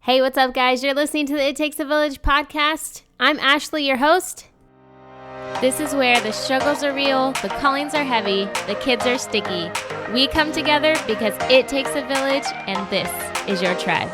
Hey, what's up, guys? You're listening to the It Takes a Village podcast. I'm Ashley, your host. This is where the struggles are real, the callings are heavy, the kids are sticky. We come together because it takes a village, and this is your tribe.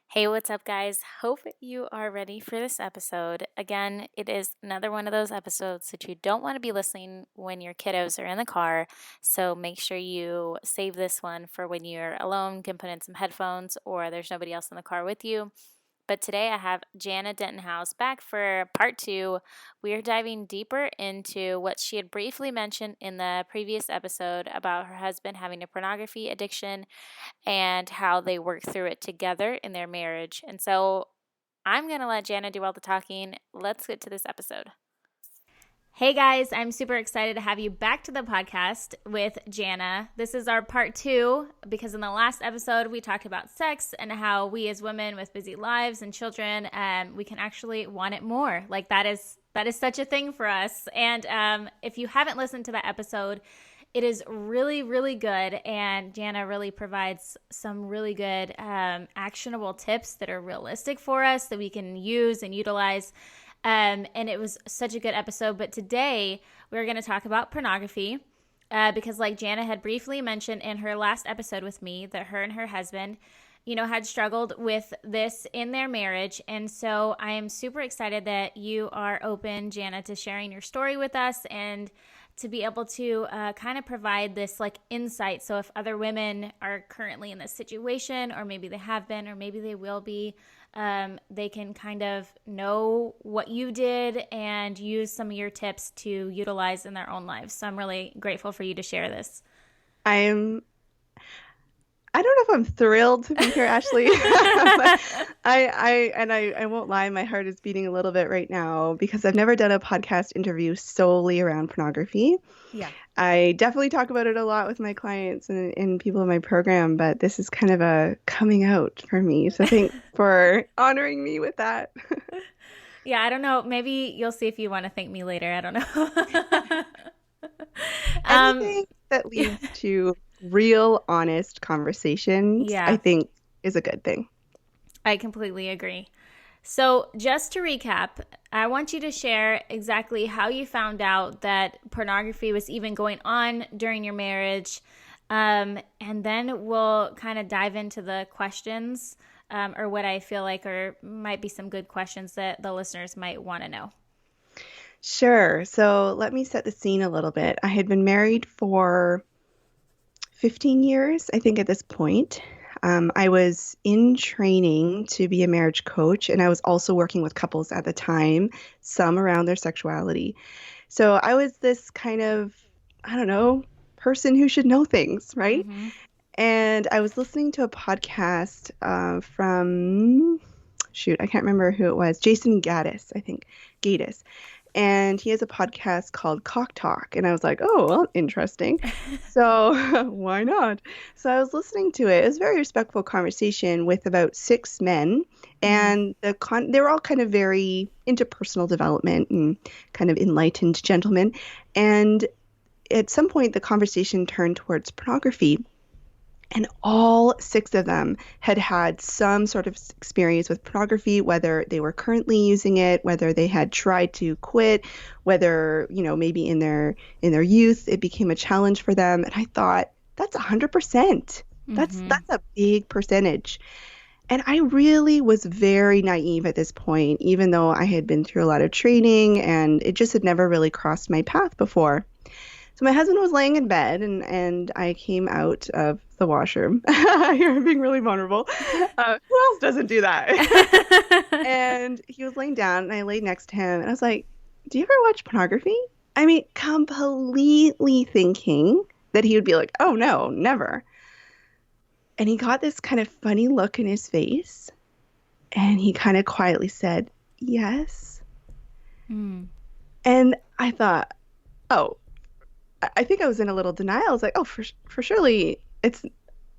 Hey, what's up, guys? Hope you are ready for this episode. Again, it is another one of those episodes that you don't want to be listening when your kiddos are in the car. So make sure you save this one for when you're alone, can put in some headphones, or there's nobody else in the car with you. But today I have Janna Denton Howes back for part 2. We are diving deeper into what she had briefly mentioned in the previous episode about her husband having a pornography addiction and how they work through it together in their marriage. And so I'm going to let Janna do all the talking. Let's get to this episode. Hey guys, I'm super excited to have you back to the podcast with Janna. This is our part 2 because in the last episode we talked about sex and how we as women with busy lives and children, we can actually want it more. Like that is such a thing for us. And if you haven't listened to that episode, it is really, really good. And Janna really provides some really good actionable tips that are realistic for us that we can use and utilize. And it was such a good episode. But today we're going to talk about pornography because like Janna had briefly mentioned in her last episode with me that her and her husband, had struggled with this in their marriage. And so I am super excited that you are open, Janna, to sharing your story with us and to be able to kind of provide this like insight. So if other women are currently in this situation, or maybe they have been, or maybe they will be, they can kind of know what you did and use some of your tips to utilize in their own lives. So I'm really grateful for you to share this. I don't know if I'm thrilled to be here, Ashley. I won't lie, my heart is beating a little bit right now because I've never done a podcast interview solely around pornography. Yeah. I definitely talk about it a lot with my clients and people in my program, but this is kind of a coming out for me. So thanks for honoring me with that. Yeah, I don't know. Maybe you'll see if you want to thank me later. I don't know. Anything that leads to real, honest conversations, yeah, I think is a good thing. I completely agree. So just to recap, I want you to share exactly how you found out that pornography was even going on during your marriage. And then we'll kind of dive into the questions or what I feel like might be some good questions that the listeners might want to know. Sure. So let me set the scene a little bit. I had been married for 15 years, I think, at this point. I was in training to be a marriage coach, and I was also working with couples at the time, some around their sexuality. So I was this kind of, person who should know things, right? Mm-hmm. And I was listening to a podcast from, I can't remember who it was, Jason Gaddis, I think, Gaddis. And he has a podcast called Cock Talk. And I was like, oh, well, interesting. So why not? So I was listening to it. It was a very respectful conversation with about 6 men. And they were all kind of very into personal development and kind of enlightened gentlemen. And at some point, the conversation turned towards pornography. And all 6 of them had had some sort of experience with pornography, whether they were currently using it, whether they had tried to quit, whether, maybe in their youth it became a challenge for them. And I thought, that's 100%. That's a big percentage. And I really was very naive at this point, even though I had been through a lot of training and it just had never really crossed my path before. So my husband was laying in bed, and I came out of the washroom. You're being really vulnerable. Who else doesn't do that? And he was laying down, and I laid next to him, and I was like, do you ever watch pornography? I mean, completely thinking that he would be like, oh, no, never. And he got this kind of funny look in his face, and he kind of quietly said, yes. And I thought, oh, I think I was in a little denial. I was like, oh, for surely it's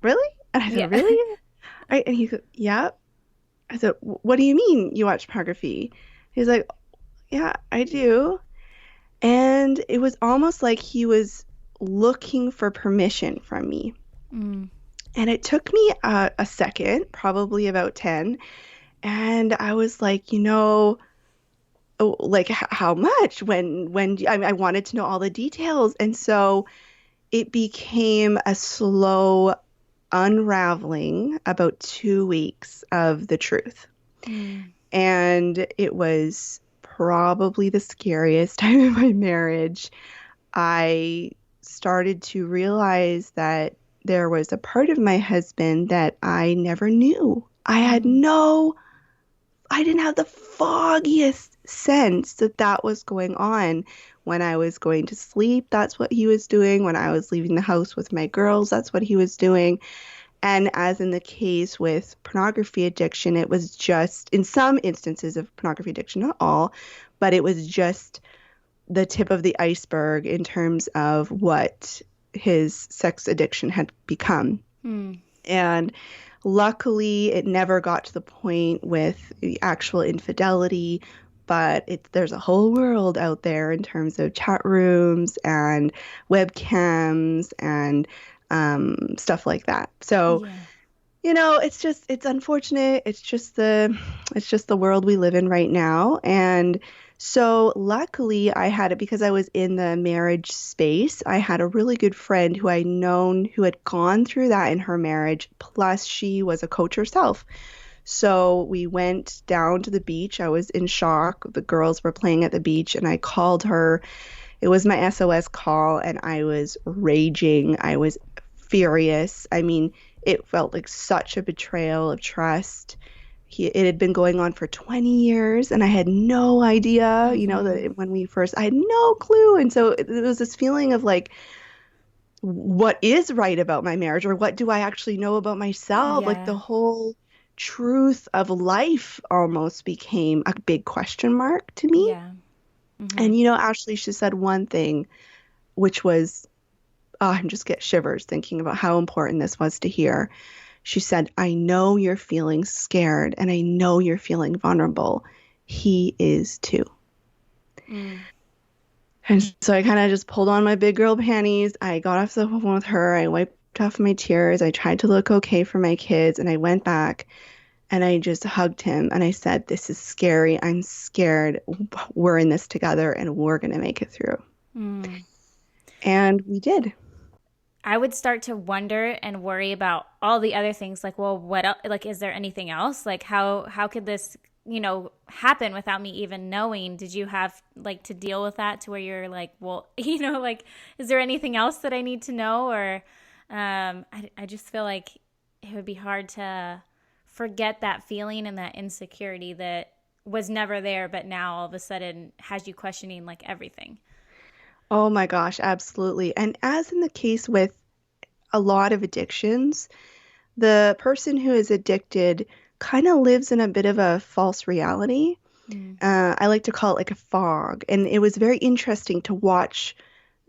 really? And I said, really? And he said, yeah. I said, what do you mean you watch pornography? He's like, yeah, I do. And it was almost like he was looking for permission from me. Mm. And it took me a second, probably about 10. And I was like, oh, like how much? I wanted to know all the details. And so it became a slow unraveling about 2 weeks of the truth. Mm. And it was probably the scariest time in my marriage. I started to realize that there was a part of my husband that I never knew. Mm. I didn't have the foggiest sense that that was going on. When I was going to sleep, that's what he was doing. When I was leaving the house with my girls, that's what he was doing. And as in the case with pornography addiction, it was just, in some instances of pornography addiction, not all, but it was just the tip of the iceberg in terms of what his sex addiction had become. Mm. And luckily, it never got to the point with the actual infidelity, but there's a whole world out there in terms of chat rooms and webcams and stuff like that. So Yeah. it's unfortunate. It's just the world we live in right now. And so luckily I had it because I was in the marriage space. I had a really good friend who I known who had gone through that in her marriage, plus she was a coach herself. So we went down to the beach. I was in shock. The girls were playing at the beach and I called her. It was my SOS call and I was raging. I was furious. I mean, it felt like such a betrayal of trust. It had been going on for 20 years and I had no idea, Mm-hmm. that when we first, I had no clue. And so it was this feeling of like, what is right about my marriage or what do I actually know about myself? Like the Yeah. whole truth of life almost became a big question mark to me. Yeah. Mm-hmm. And Ashley, she said one thing, which was, oh, I just get shivers thinking about how important this was to hear. She said, I know you're feeling scared and I know you're feeling vulnerable. He is too. Mm. And so I kind of just pulled on my big girl panties. I got off the phone with her. I wiped off my tears. I tried to look okay for my kids. And I went back and I just hugged him and I said, this is scary. I'm scared. We're in this together and we're going to make it through. Mm. And we did. I would start to wonder and worry about all the other things like, well, what else? Like, is there anything else? Like, how could this, happen without me even knowing? Did you have like to deal with that to where you're like, well, like, is there anything else that I need to know? Or I just feel like it would be hard to forget that feeling and that insecurity that was never there, but now all of a sudden has you questioning like everything. Oh my gosh, absolutely. And as in the case with a lot of addictions, the person who is addicted kind of lives in a bit of a false reality. Mm. I like to call it like a fog. And it was very interesting to watch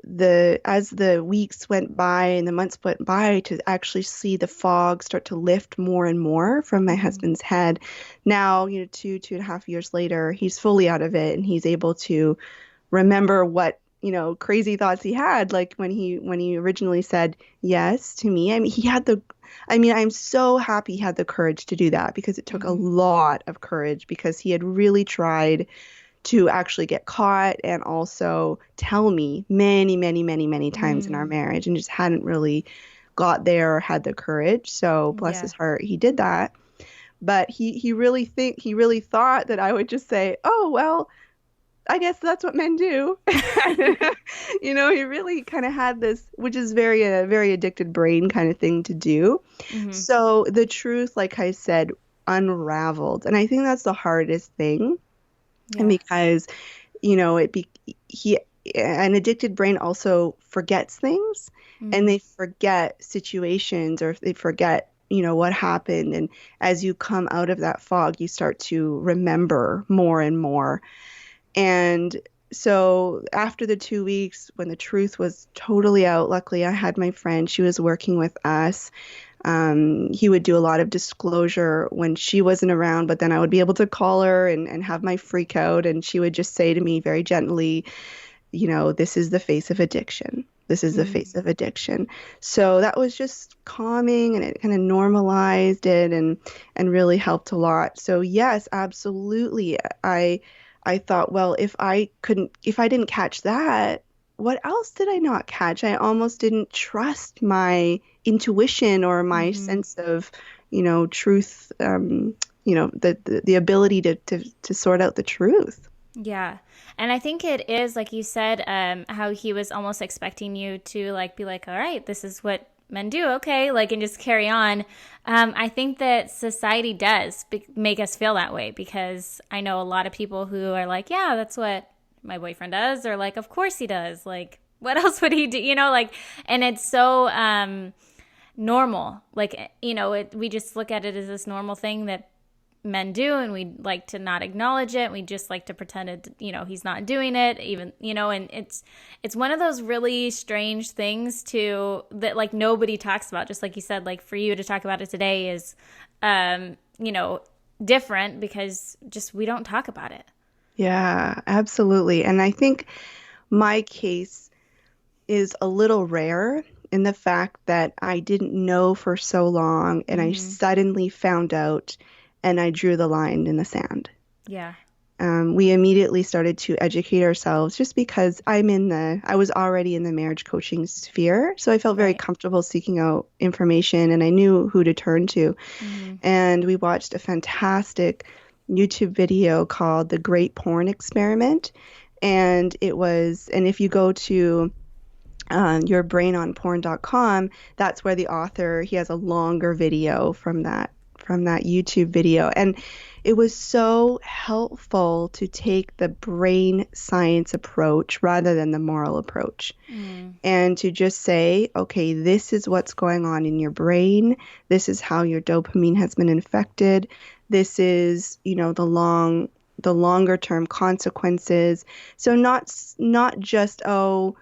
as the weeks went by and the months went by to actually see the fog start to lift more and more from my Mm-hmm. husband's head. Now, 2.5 years later, he's fully out of it and he's able to remember what crazy thoughts he had like when he originally said yes to me. I'm so happy he had the courage to do that because it took a Mm-hmm. lot of courage because he had really tried to actually get caught and also tell me many many many many times in our Mm. marriage and just hadn't really got there or had the courage. So bless Yeah. his heart, he did that. But he really thought that I would just say, oh well, I guess that's what men do. He really kind of had this, which is a very addicted brain kind of thing to do. Mm-hmm. So the truth, like I said, unraveled. And I think that's the hardest thing. And Yeah. because, it be he an addicted brain also forgets things and Mm. they forget situations or they forget what happened. And as you come out of that fog, you start to remember more and more. And so after the 2 weeks, when the truth was totally out, luckily I had my friend. She was working with us. He would do a lot of disclosure when she wasn't around, but then I would be able to call her and have my freak out. And she would just say to me very gently, this is the face of addiction. This is the Mm. face of addiction. So that was just calming, and it kind of normalized it and really helped a lot. So yes, absolutely. I thought, well, if I didn't catch that, what else did I not catch? I almost didn't trust my intuition or my Hmm. sense of, truth, the ability to sort out the truth. Yeah. And I think it is, like you said, how he was almost expecting you to like be like, all right, this is what men do. Okay. Like, and just carry on. I think that society does make us feel that way because I know a lot of people who are like, yeah, that's what my boyfriend does. Or like, of course he does. Like, what else would he do? Like, and it's so, normal. Like, we just look at it as this normal thing that men do, and we like to not acknowledge it. We just like to pretend it, he's not doing it even, and it's one of those really strange things to that like nobody talks about. Just like you said, like for you to talk about it today is um you know different because just we don't talk about it. Yeah, absolutely. And I think my case is a little rare in the fact that I didn't know for so long and I Mm-hmm. suddenly found out and I drew the line in the sand. Yeah. We immediately started to educate ourselves just because I was already in the marriage coaching sphere. So I felt very Right. comfortable seeking out information and I knew who to turn to. Mm-hmm. And we watched a fantastic YouTube video called The Great Porn Experiment. And if you go to yourbrainonporn.com, that's where the author, he has a longer video from that YouTube video. And it was so helpful to take the brain science approach rather than the moral approach. Mm. And to just say, okay, this is what's going on in your brain. This is how your dopamine has been infected. This is, the longer term consequences. So not just, oh,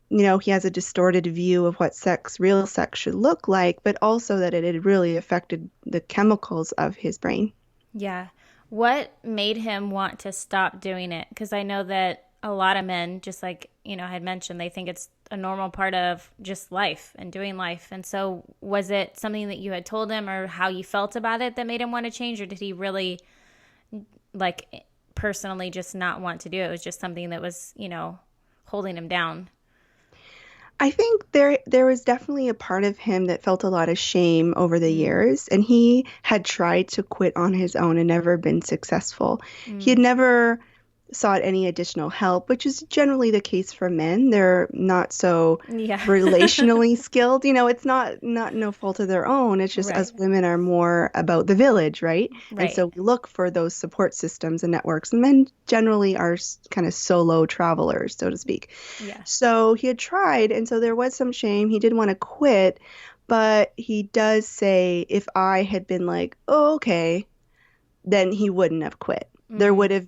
he has a distorted view of what real sex should look like, but also that it had really affected the chemicals of his brain. Yeah. What made him want to stop doing it? Because I know that a lot of men, just like, I had mentioned, they think it's a normal part of just life and doing life. And so was it something that you had told him or how you felt about it that made him want to change? Or did he really, like, personally just not want to do it? It was just something that was, holding him down. I think there was definitely a part of him that felt a lot of shame over the Mm, years, and he had tried to quit on his own and never been successful. He mm, had never sought any additional help, which is generally the case for men. They're not so yeah. relationally skilled. It's not no fault of their own. It's just Right. us women are more about the village, right? And Right. so we look for those support systems and networks. And men generally are kind of solo travelers, so to speak. Yeah. So he had tried, and so there was some shame. He did want to quit, but he does say if I had been like, oh, okay, then he wouldn't have quit. There Mm, would have,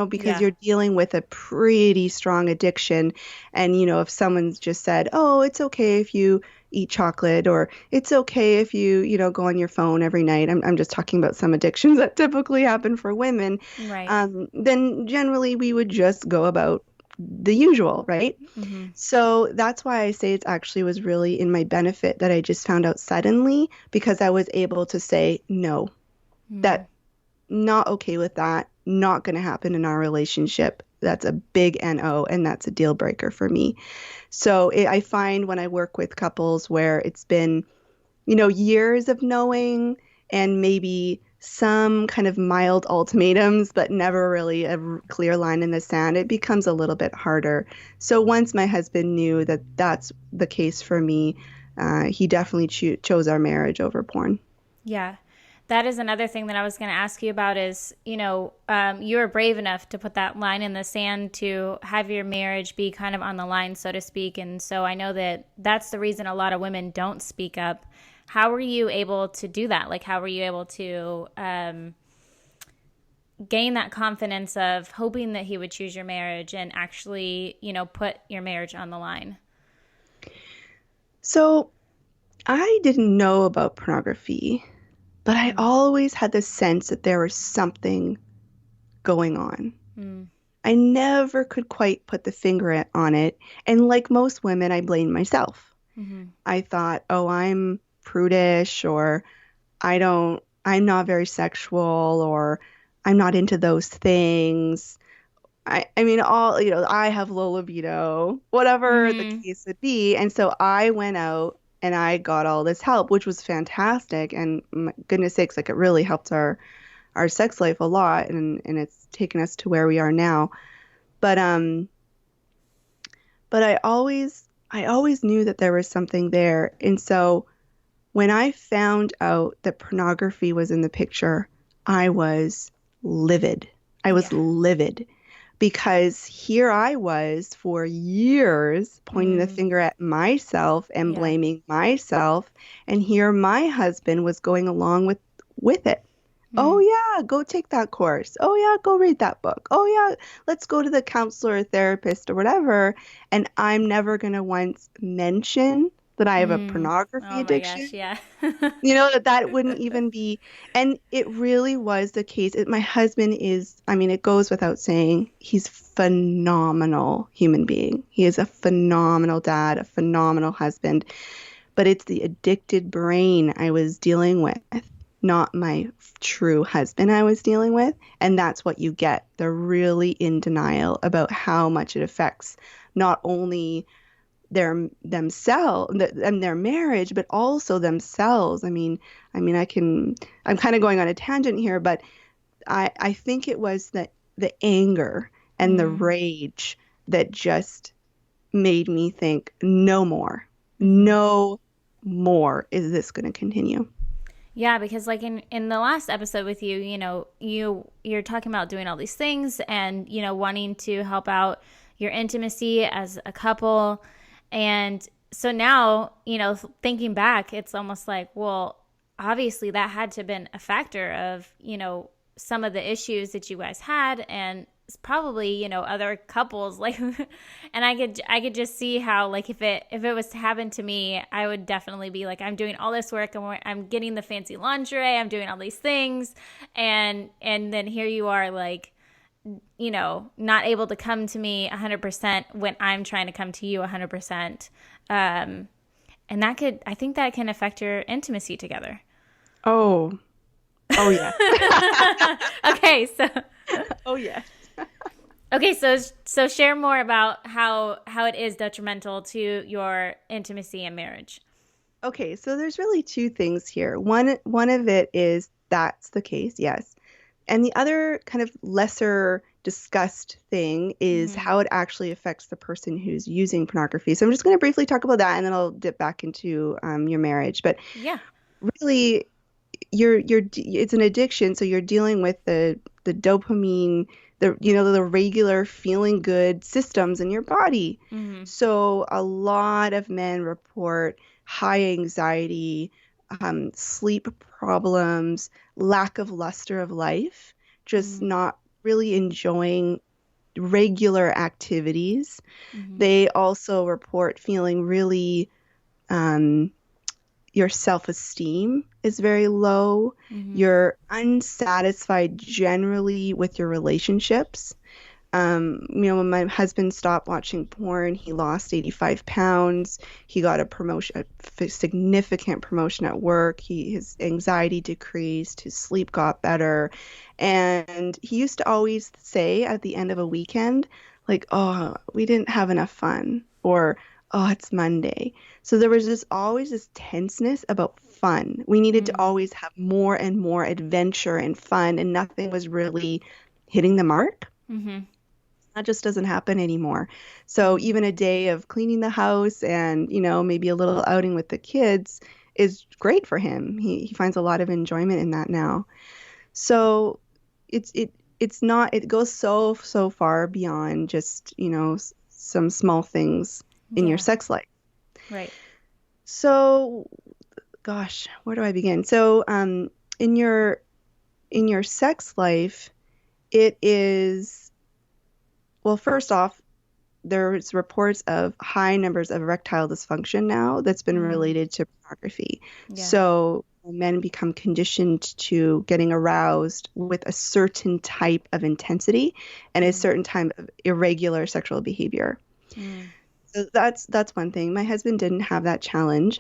because yeah. you're dealing with a pretty strong addiction. And, if someone's just said, oh, it's okay if you eat chocolate, or it's okay if you, go on your phone every night. I'm just talking about some addictions that typically happen for women. Right. Then generally we would just go about the usual, right? Mm-hmm. So that's why I say it actually was really in my benefit that I just found out suddenly because I was able to say, no, Mm, that not okay with that, not going to happen in our relationship. That's a big NO and that's a deal breaker for me. So I find when I work with couples where it's been, years of knowing and maybe some kind of mild ultimatums, but never really a clear line in the sand, it becomes a little bit harder. So once my husband knew that that's the case for me, he definitely chose our marriage over porn. yeah. That is another thing that I was going to ask you about is, you were brave enough to put that line in the sand to have your marriage be kind of on the line, so to speak. And so I know that that's the reason a lot of women don't speak up. How were you able to do that? Like, how were you able to gain that confidence of hoping that he would choose your marriage and actually, put your marriage on the line? So I didn't know about pornography, but I Mm, always had the sense that there was something going on. mm, I never could quite put the finger on it. And like most women, I blamed myself. Mm-hmm. I thought, oh, I'm prudish, or I'm not very sexual, or I'm not into those things. I mean, I have low libido, whatever the Mm-hmm. case would be. And so I went out and I got all this help, which was fantastic. And my goodness sakes, like it really helped our sex life a lot, and it's taken us to where we are now. But but I always knew that there was something there. And so when I found out that pornography was in the picture, I was livid. I was Yeah. livid because here I was for years pointing the Mm. finger at myself and Yeah. blaming myself, and here my husband was going along with it. Oh Mm. yeah, go take that course. Oh yeah, go read that book. Oh yeah, let's go to the counselor or therapist or whatever. And I'm never going to once mention that I have a Mm. pornography Oh my gosh, addiction. yeah. That wouldn't even be, and it really was the case. My husband is, I mean, it goes without saying, he's phenomenal human being. He is a phenomenal dad, a phenomenal husband, but it's the addicted brain I was dealing with, not my true husband I was dealing with. And that's what you get. They're really in denial about how much it affects not only themselves and their marriage, but also themselves. I'm kind of going on a tangent here, but I think it was the anger and the Mm. rage that just made me think, no more, Mm-hmm. no more is this going to continue. Yeah, because like in the last episode with you, you're talking about doing all these things and wanting to help out your intimacy as a couple. And so now, thinking back, it's almost like, well, obviously that had to have been a factor of, some of the issues that you guys had, and probably other couples like and I could just see how, like, if it was to happen to me, I would definitely be like, I'm doing all this work, and I'm getting the fancy lingerie, I'm doing all these things, and then here you are, like, not able to come to me 100% when I'm trying to come to you 100%. And I think that can affect your intimacy together. Oh, oh yeah. Okay, so Oh yes. okay, so share more about how it is detrimental to your intimacy and marriage. Okay, so there's really two things here. One of it is that's the case, yes. And the other kind of lesser discussed thing is Mm-hmm. how it actually affects the person who's using pornography. So I'm just going to briefly talk about that, and then I'll dip back into your marriage. But Yeah. really, it's an addiction, so you're dealing with the dopamine, the regular feeling good systems in your body. Mm-hmm. So a lot of men report high anxiety, sleep problems, lack of luster of life, just Mm-hmm. not really enjoying regular activities. Mm-hmm. They also report feeling really um, your self-esteem is very low. Mm-hmm. You're unsatisfied generally with your relationships. When my husband stopped watching porn, he lost 85 pounds. He got a promotion, a significant promotion at work. His anxiety decreased. His sleep got better. And he used to always say at the end of a weekend, like, oh, we didn't have enough fun, or, oh, it's Monday. So there was just always this tenseness about fun. We needed to Mm-hmm. always have more and more adventure and fun, and nothing was really hitting the mark. Mm-hmm. That just doesn't happen anymore. So Mm-hmm. even a day of cleaning the house and, maybe a little outing with the kids is great for him. He finds a lot of enjoyment in that now. So it's not, it goes so far beyond just, some small things in your Yeah. sex life. Right. So, gosh, where do I begin? So, in your sex life, it is, well, first off, there's reports of high numbers of erectile dysfunction now that's been Mm. related to pornography. Yeah. So men become conditioned to getting aroused with a certain type of intensity and a Mm. certain type of irregular sexual behavior. Mm. So that's one thing. My husband didn't have that challenge.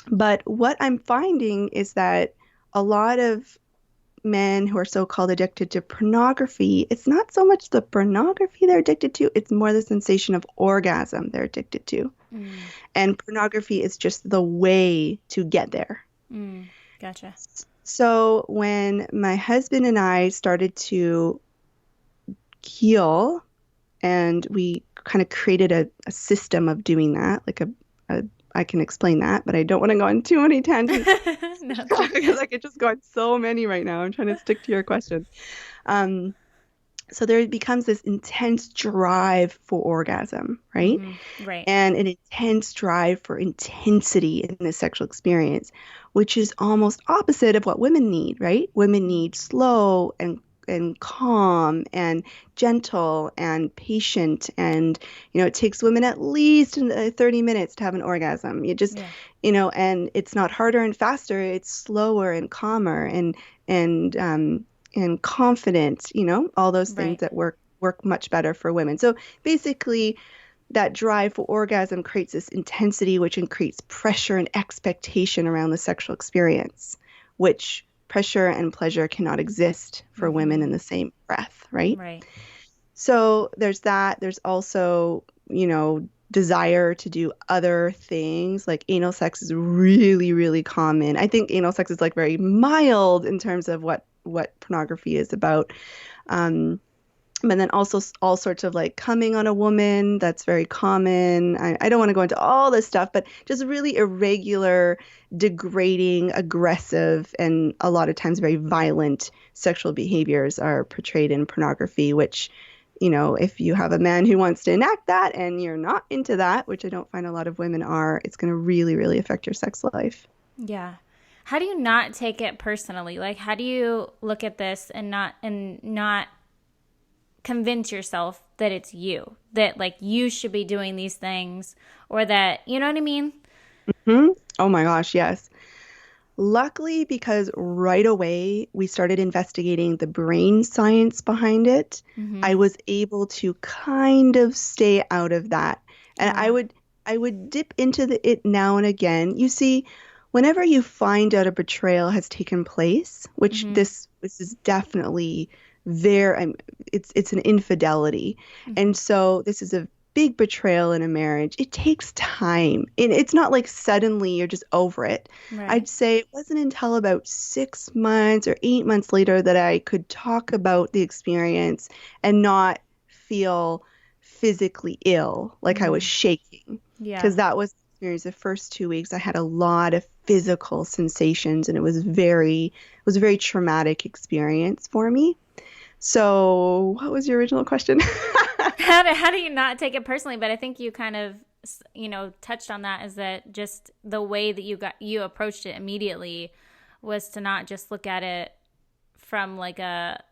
But what I'm finding is that a lot of men who are so-called addicted to pornography, it's not so much the pornography they're addicted to, it's more the sensation of orgasm they're addicted to. Mm. And pornography is just the way to get there. Mm. Gotcha. So when my husband and I started to heal and we kind of created a system of doing that, like a I can explain that, but I don't want to go on too many tangents No, it's because okay. I could just go on so many right now. I'm trying to stick to your question. Um, so there becomes this intense drive for orgasm, right? Hmm. Right. And an intense drive for intensity in the sexual experience, which is almost opposite of what women need, right? Women Mm. need slow and calm and gentle and patient, and it takes women at least 30 minutes to have an orgasm. You just Yeah. and it's not harder and faster, it's slower and calmer and and confident, all those things Right. that work much better for women. So basically that drive for orgasm creates this intensity, which creates pressure and expectation around the sexual experience, which pressure and pleasure cannot exist for women Hmm. in the same breath, right? Right. So there's that. There's also, desire to do other things. Like anal sex is really, really common. I think anal sex is like very mild in terms of what pornography is about. Um, but then also all sorts of like coming on a woman, that's very common. I don't want to go into all this stuff, but just really irregular, degrading, aggressive, and a lot of times very violent sexual behaviors are portrayed in pornography, which, if you have a man who wants to enact that and you're not into that, which I don't find a lot of women are, it's going to really, really affect your sex life. Yeah. How do you not take it personally? Like, how do you look at this and not convince yourself that it's you, that like you should be doing these things, or that, you know what I mean? Hmm. Oh my gosh, yes. Luckily, because right away we started investigating the brain science behind it, Mm-hmm. I was able to kind of stay out of that. And I Ah. would I would dip into it now and again. You see, whenever you find out a betrayal has taken place, which Mm-hmm. this is definitely there, it's an infidelity. Mm-hmm. And so this is a big betrayal in a marriage. It takes time. And it's not like suddenly you're just over it. Right. I'd say it wasn't until about 6 months or 8 months later that I could talk about the experience and not feel physically ill, like I was Mm. shaking. Yeah. Because that was the experience. The first 2 weeks, I had a lot of physical sensations, and it was a very traumatic experience for me. So, what was your original question? How do you not take it personally? But I think you kind of, touched on that, is that just the way that you approached it immediately was to not just look at it from like a,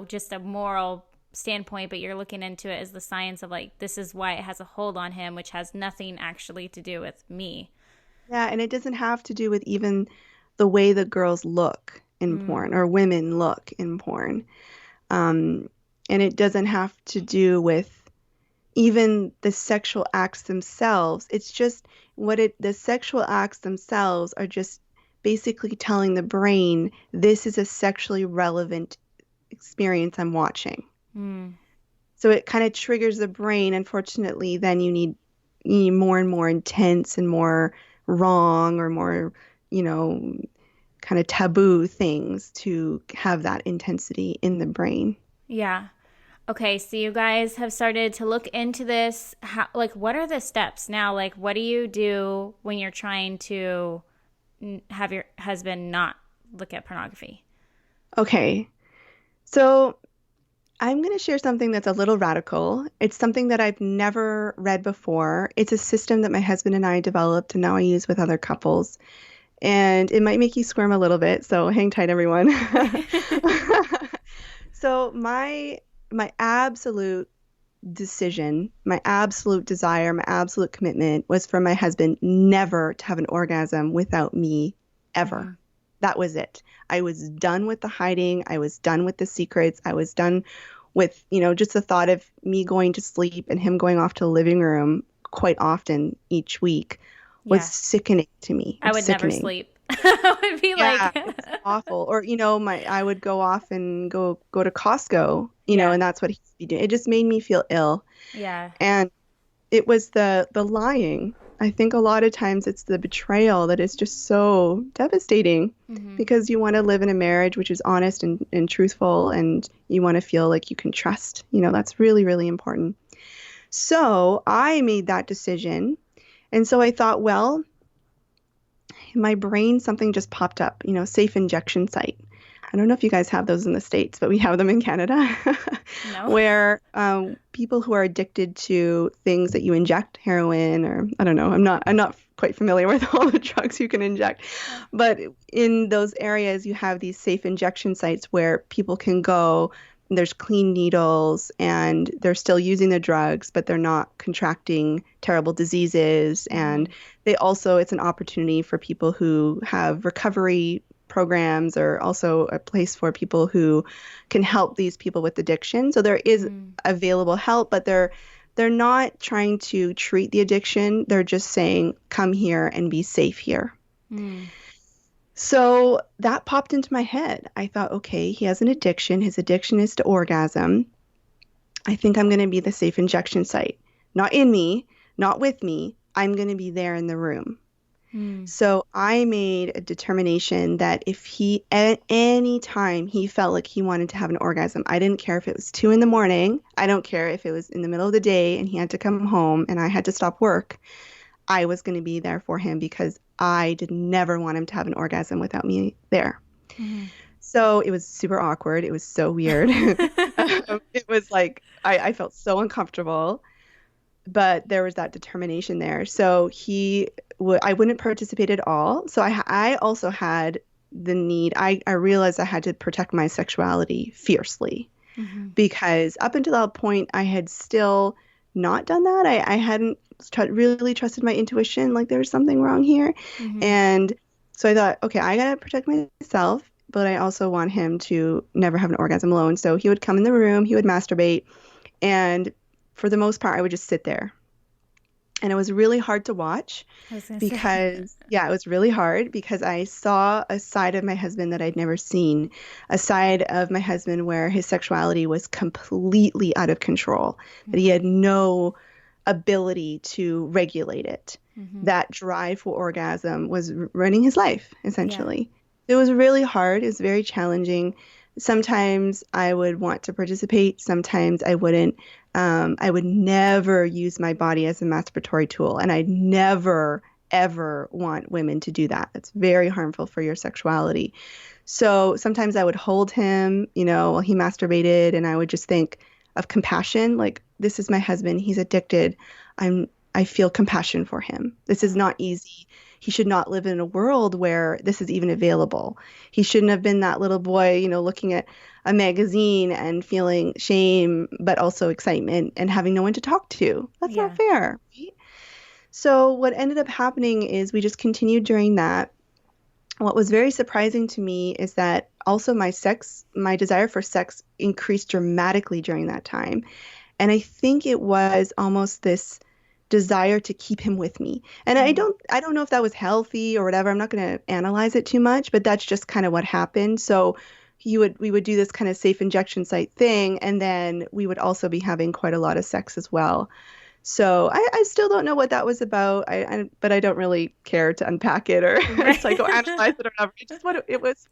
just a moral standpoint, but you're looking into it as the science of like, this is why it has a hold on him, which has nothing actually to do with me. Yeah, and it doesn't have to do with even the way the girls look in Mm. porn or women look in porn. Um, and it doesn't have to do with even the sexual acts themselves. It's just the sexual acts themselves are just basically telling the brain this is a sexually relevant experience I'm watching. Mm. So it kind of triggers the brain. Unfortunately, then you need more and more intense and more wrong or more, you know, kind of taboo things to have that intensity in the brain. Yeah. Okay, so you guys have started to look into this. How, like, what are the steps now? Like, what do you do when you're trying to have your husband not look at pornography? Okay, so I'm going to share something that's a little radical. It's something that I've never read before. It's a system that my husband and I developed and now I use with other couples. And it might make you squirm a little bit, so hang tight, everyone. So my absolute decision, my absolute desire, my absolute commitment was for my husband never to have an orgasm without me ever. Mm-hmm. That was it. I was done with the hiding. I was done with the secrets. I was done with, just the thought of me going to sleep and him going off to the living room quite often each week was Yeah. sickening to me. It I was would never sickening. sleep. I would be Yeah, like, it was awful. Or, my I would go off and go to Costco, yeah, and that's what he'd be doing. It just made me feel ill. yeah. And it was the lying. I think a lot of times it's the betrayal that is just so devastating Mm-hmm. because you want to live in a marriage which is honest and truthful, and you want to feel like you can trust. That's really, really important. So I made that decision. And so I thought, well, in my brain, something just popped up, safe injection site. I don't know if you guys have those in the States, but we have them in Canada, No. where people who are addicted to things that you inject, heroin, or I don't know, I'm not quite familiar with all the drugs you can inject, Yeah. but in those areas, you have these safe injection sites where people can go. There's clean needles, and they're still using the drugs, but they're not contracting terrible diseases. And Mm-hmm. it's an opportunity for people who have recovery programs, or also a place for people who can help these people with addiction. So there is Mm. available help, but they're not trying to treat the addiction. They're just saying, come here and be safe here. Mm. So that popped into my head. I thought, okay, he has an addiction. His addiction is to orgasm. I think I'm going to be the safe injection site. Not in me, not with me. I'm going to be there in the room. Mm. So I made a determination that if he, at any time he felt like he wanted to have an orgasm, I didn't care if it was 2 in the morning. I don't care if it was in the middle of the day and he had to come home and I had to stop work. I was going to be there for him because I did never want him to have an orgasm without me there. Mm-hmm. So it was super awkward. It was so weird. It was like I felt so uncomfortable, but there was that determination there. So I wouldn't participate at all. So I also had the need. I realized I had to protect my sexuality fiercely Mm-hmm. because up until that point, I had still not done that. I hadn't really trusted my intuition. Like there was something wrong here, Mm-hmm. and so I thought, okay, I gotta protect myself. But I also want him to never have an orgasm alone. So he would come in the room, he would masturbate, and for the most part, I would just sit there. And it was really hard to watch I was gonna say. because, yeah, it was really hard because I saw a side of my husband that I'd never seen, a side of my husband where his sexuality was completely out of control, that he Mm-hmm. had no ability to regulate it. Mm-hmm. That drive for orgasm was running his life, Yeah. essentially. It was really hard. It was very challenging. Sometimes I would want to participate, sometimes I wouldn't. I would never use my body as a masturbatory tool, and I never, ever want women to do that. It's very harmful for your sexuality. So sometimes I would hold him, while he masturbated, and I would just think of compassion, like this is my husband, he's addicted. I feel compassion for him. This is Uh, not easy. He should not live in a world where this is even available. He shouldn't have been that little boy, looking at a magazine and feeling shame, but also excitement and having no one to talk to. That's not yeah. fair, right? So what ended up happening is we just continued during that. What was very surprising to me is that also my desire for sex increased dramatically during that time. And I think it was almost this desire to keep him with me. And I Mm. don't I don't know if that was healthy or whatever. I'm not going to analyze it too much, but that's just kind of what happened. So we would do this kind of safe injection site thing, and then we would also be having quite a lot of sex as well. So I still don't know what that was about. But I don't really care to unpack it or Right. psychoanalyze it or whatever. It's just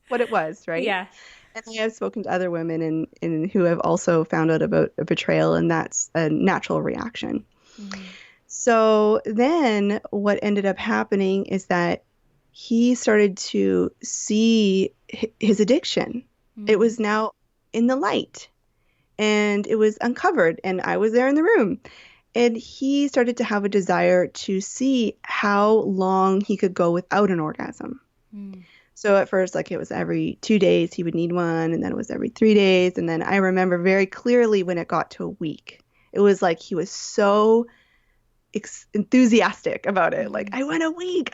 what it was, right? Yeah. And I have spoken to other women and who have also found out about a betrayal, and that's a natural reaction. Mm-hmm. So then what ended up happening is that he started to see his addiction. It Mm. was now in the light and it was uncovered, and I was there in the room. And he started to have a desire to see how long he could go without an orgasm. Mm. So at first, like it was every 2 days he would need one, and then it was every 3 days. And then I remember very clearly when it got to a week. It was like he was so enthusiastic about it. Like, Mm-hmm. I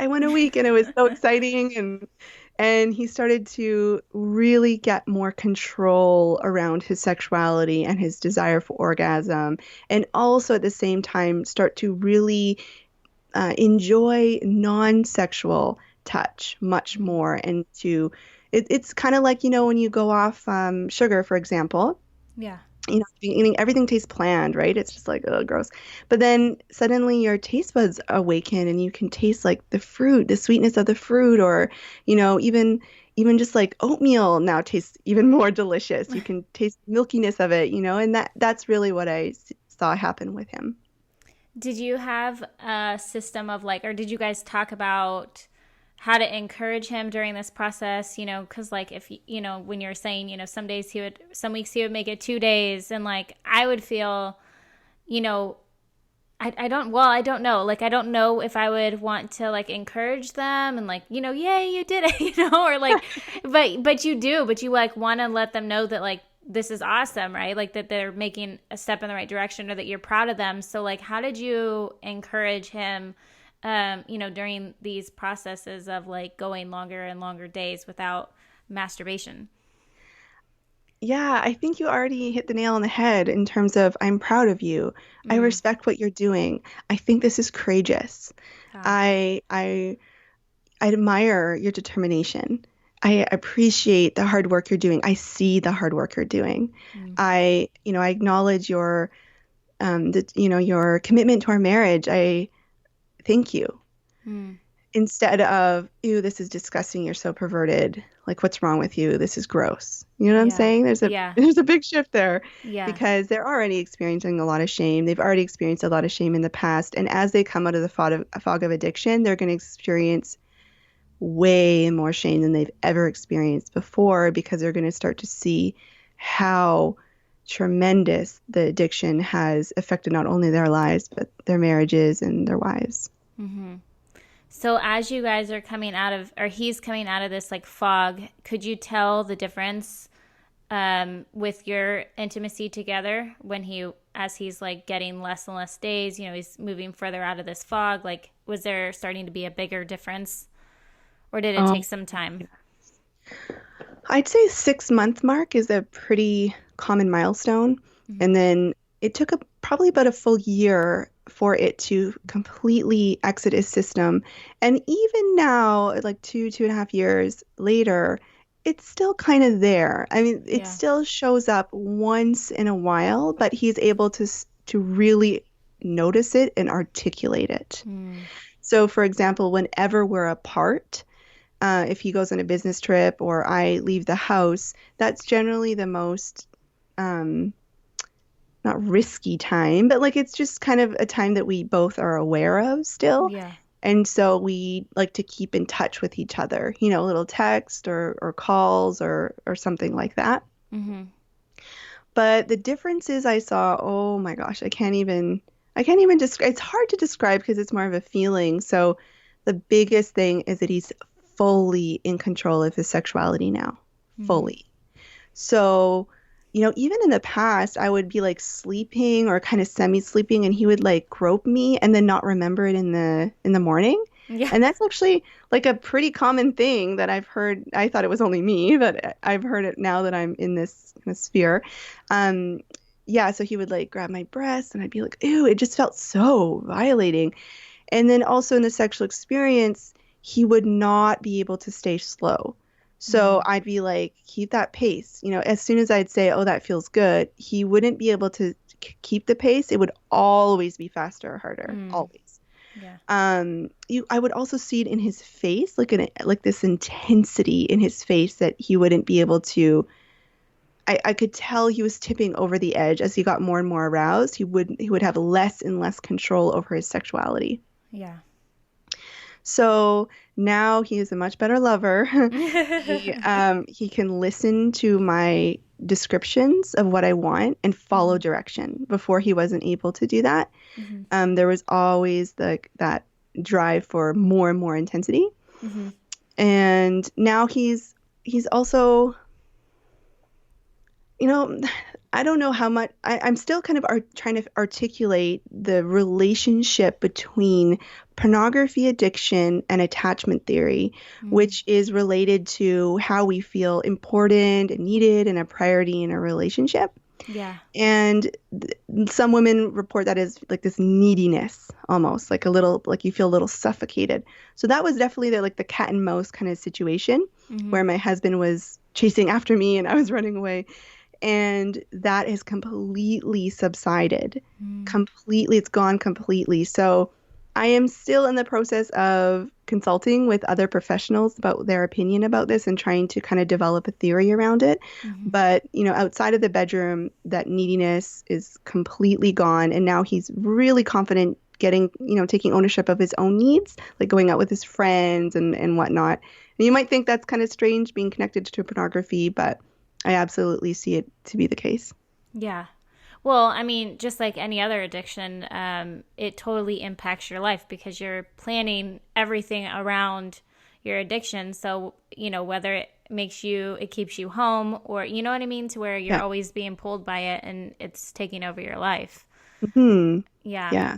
want a week, and it was so exciting. And he started to really get more control around his sexuality and his desire for orgasm, and also at the same time start to really enjoy non-sexual touch much Mm-hmm. more. And it's kind of like, when you go off sugar, for example, Yeah. eating everything tastes bland, right? It's just like, oh, gross. But then suddenly your taste buds awaken and you can taste like the fruit, the sweetness of the fruit, or, even just like oatmeal now tastes even more delicious. You can taste the milkiness of it, and that's really what I saw happen with him. Did you have a system of like, or did you guys talk about how to encourage him during this process? Because like if when you're saying, some days some weeks he would make it 2 days, and like I would feel, you know, I don't know. Like, I don't know if I would want to like encourage them and like, yay, you did it, or like, but you do, but you like want to let them know that like, this is awesome, right? Like that they're making a step in the right direction or that you're proud of them. So like, how did you encourage him, during these processes of like going longer and longer days without masturbation? Yeah, I think you already hit the nail on the head in terms of I'm proud of you. I Mm. respect what you're doing. I think this is courageous. Ah. I admire your determination. I appreciate the hard work you're doing. I see the hard work you're doing. Mm. I acknowledge your commitment to our marriage. I thank you. Mm. Instead of, ew, this is disgusting, you're so perverted. Like, what's wrong with you? This is gross. You know what I'm Yeah. saying? Yeah. There's a big shift there Yeah. because they're already experiencing a lot of shame. They've already experienced a lot of shame in the past. And as they come out of the fog of addiction, they're going to experience way more shame than they've ever experienced before because they're going to start to see how tremendous the addiction has affected not only their lives, but their marriages and their wives. Mm-hmm. So as you guys are coming out of, or he's coming out of this like fog, could you tell the difference with your intimacy together as he's like getting less and less days, he's moving further out of this fog? Like, was there starting to be a bigger difference, or did it take Um, some time? I'd say 6 month mark is a pretty common milestone. Mm-hmm. And then it took probably about a full year for it to completely exit his system. And even now, like 2.5 years later, it's still kind of there. I mean, it Yeah. still shows up once in a while, but he's able to really notice it and articulate it. Mm. So, for example, whenever we're apart, if he goes on a business trip or I leave the house, that's generally the most um, not risky time, but like it's just kind of a time that we both are aware of still. Yeah. And so we like to keep in touch with each other, a little text or calls or something like that. Mm-hmm. But the differences I saw, oh my gosh, I can't even describe. It's hard to describe because it's more of a feeling. So the biggest thing is that he's fully in control of his sexuality now, Mm-hmm. fully. So, even in the past, I would be like sleeping or kind of semi-sleeping, and he would like grope me and then not remember it in the morning. Yeah. And that's actually like a pretty common thing that I've heard. I thought it was only me, but I've heard it now that I'm in this kind of sphere. Um, yeah, so he would like grab my breasts, and I'd be like, ew, it just felt so violating. And then also in the sexual experience, he would not be able to stay slow. So Mm. I'd be like, keep that pace. As soon as I'd say, oh, that feels good, he wouldn't be able to keep the pace. It would always be faster or harder, Mm. always. Yeah. I would also see it in his face, like this intensity in his face that he wouldn't be able to. I could tell he was tipping over the edge as he got more and more aroused. He would have less and less control over his sexuality. Yeah. So now he is a much better lover. He can listen to my descriptions of what I want and follow Mm-hmm. direction. Before he wasn't able to do that. Mm-hmm. There was always that drive for more and more intensity. Mm-hmm. And now he's also, you know, I don't know how much I'm still kind of trying to articulate the relationship between pornography addiction and attachment theory, Mm, which is related to how we feel important and needed and a priority in a relationship. yeah. And some women report that as like this neediness, almost like a little, like you feel a little suffocated. So that was definitely like the cat and mouse kind of situation Mm-hmm. where my husband was chasing after me and I was running away. And that has completely subsided. Mm, Completely, it's gone completely. So I am still in the process of consulting with other professionals about their opinion about this and trying to kind of develop a theory around it. mm-hmm. But, outside of the bedroom, that neediness is completely gone. And now he's really confident getting, taking ownership of his own needs, like going out with his friends and whatnot. And you might think that's kind of strange being connected to pornography, but I absolutely see it to be the case. Yeah. Well, I mean, just like any other addiction, it totally impacts your life because you're planning everything around your addiction. So, whether it keeps you home or, you know what I mean? To where you're Yeah. always being pulled by it and it's taking over your life. Hmm. Yeah. Yeah.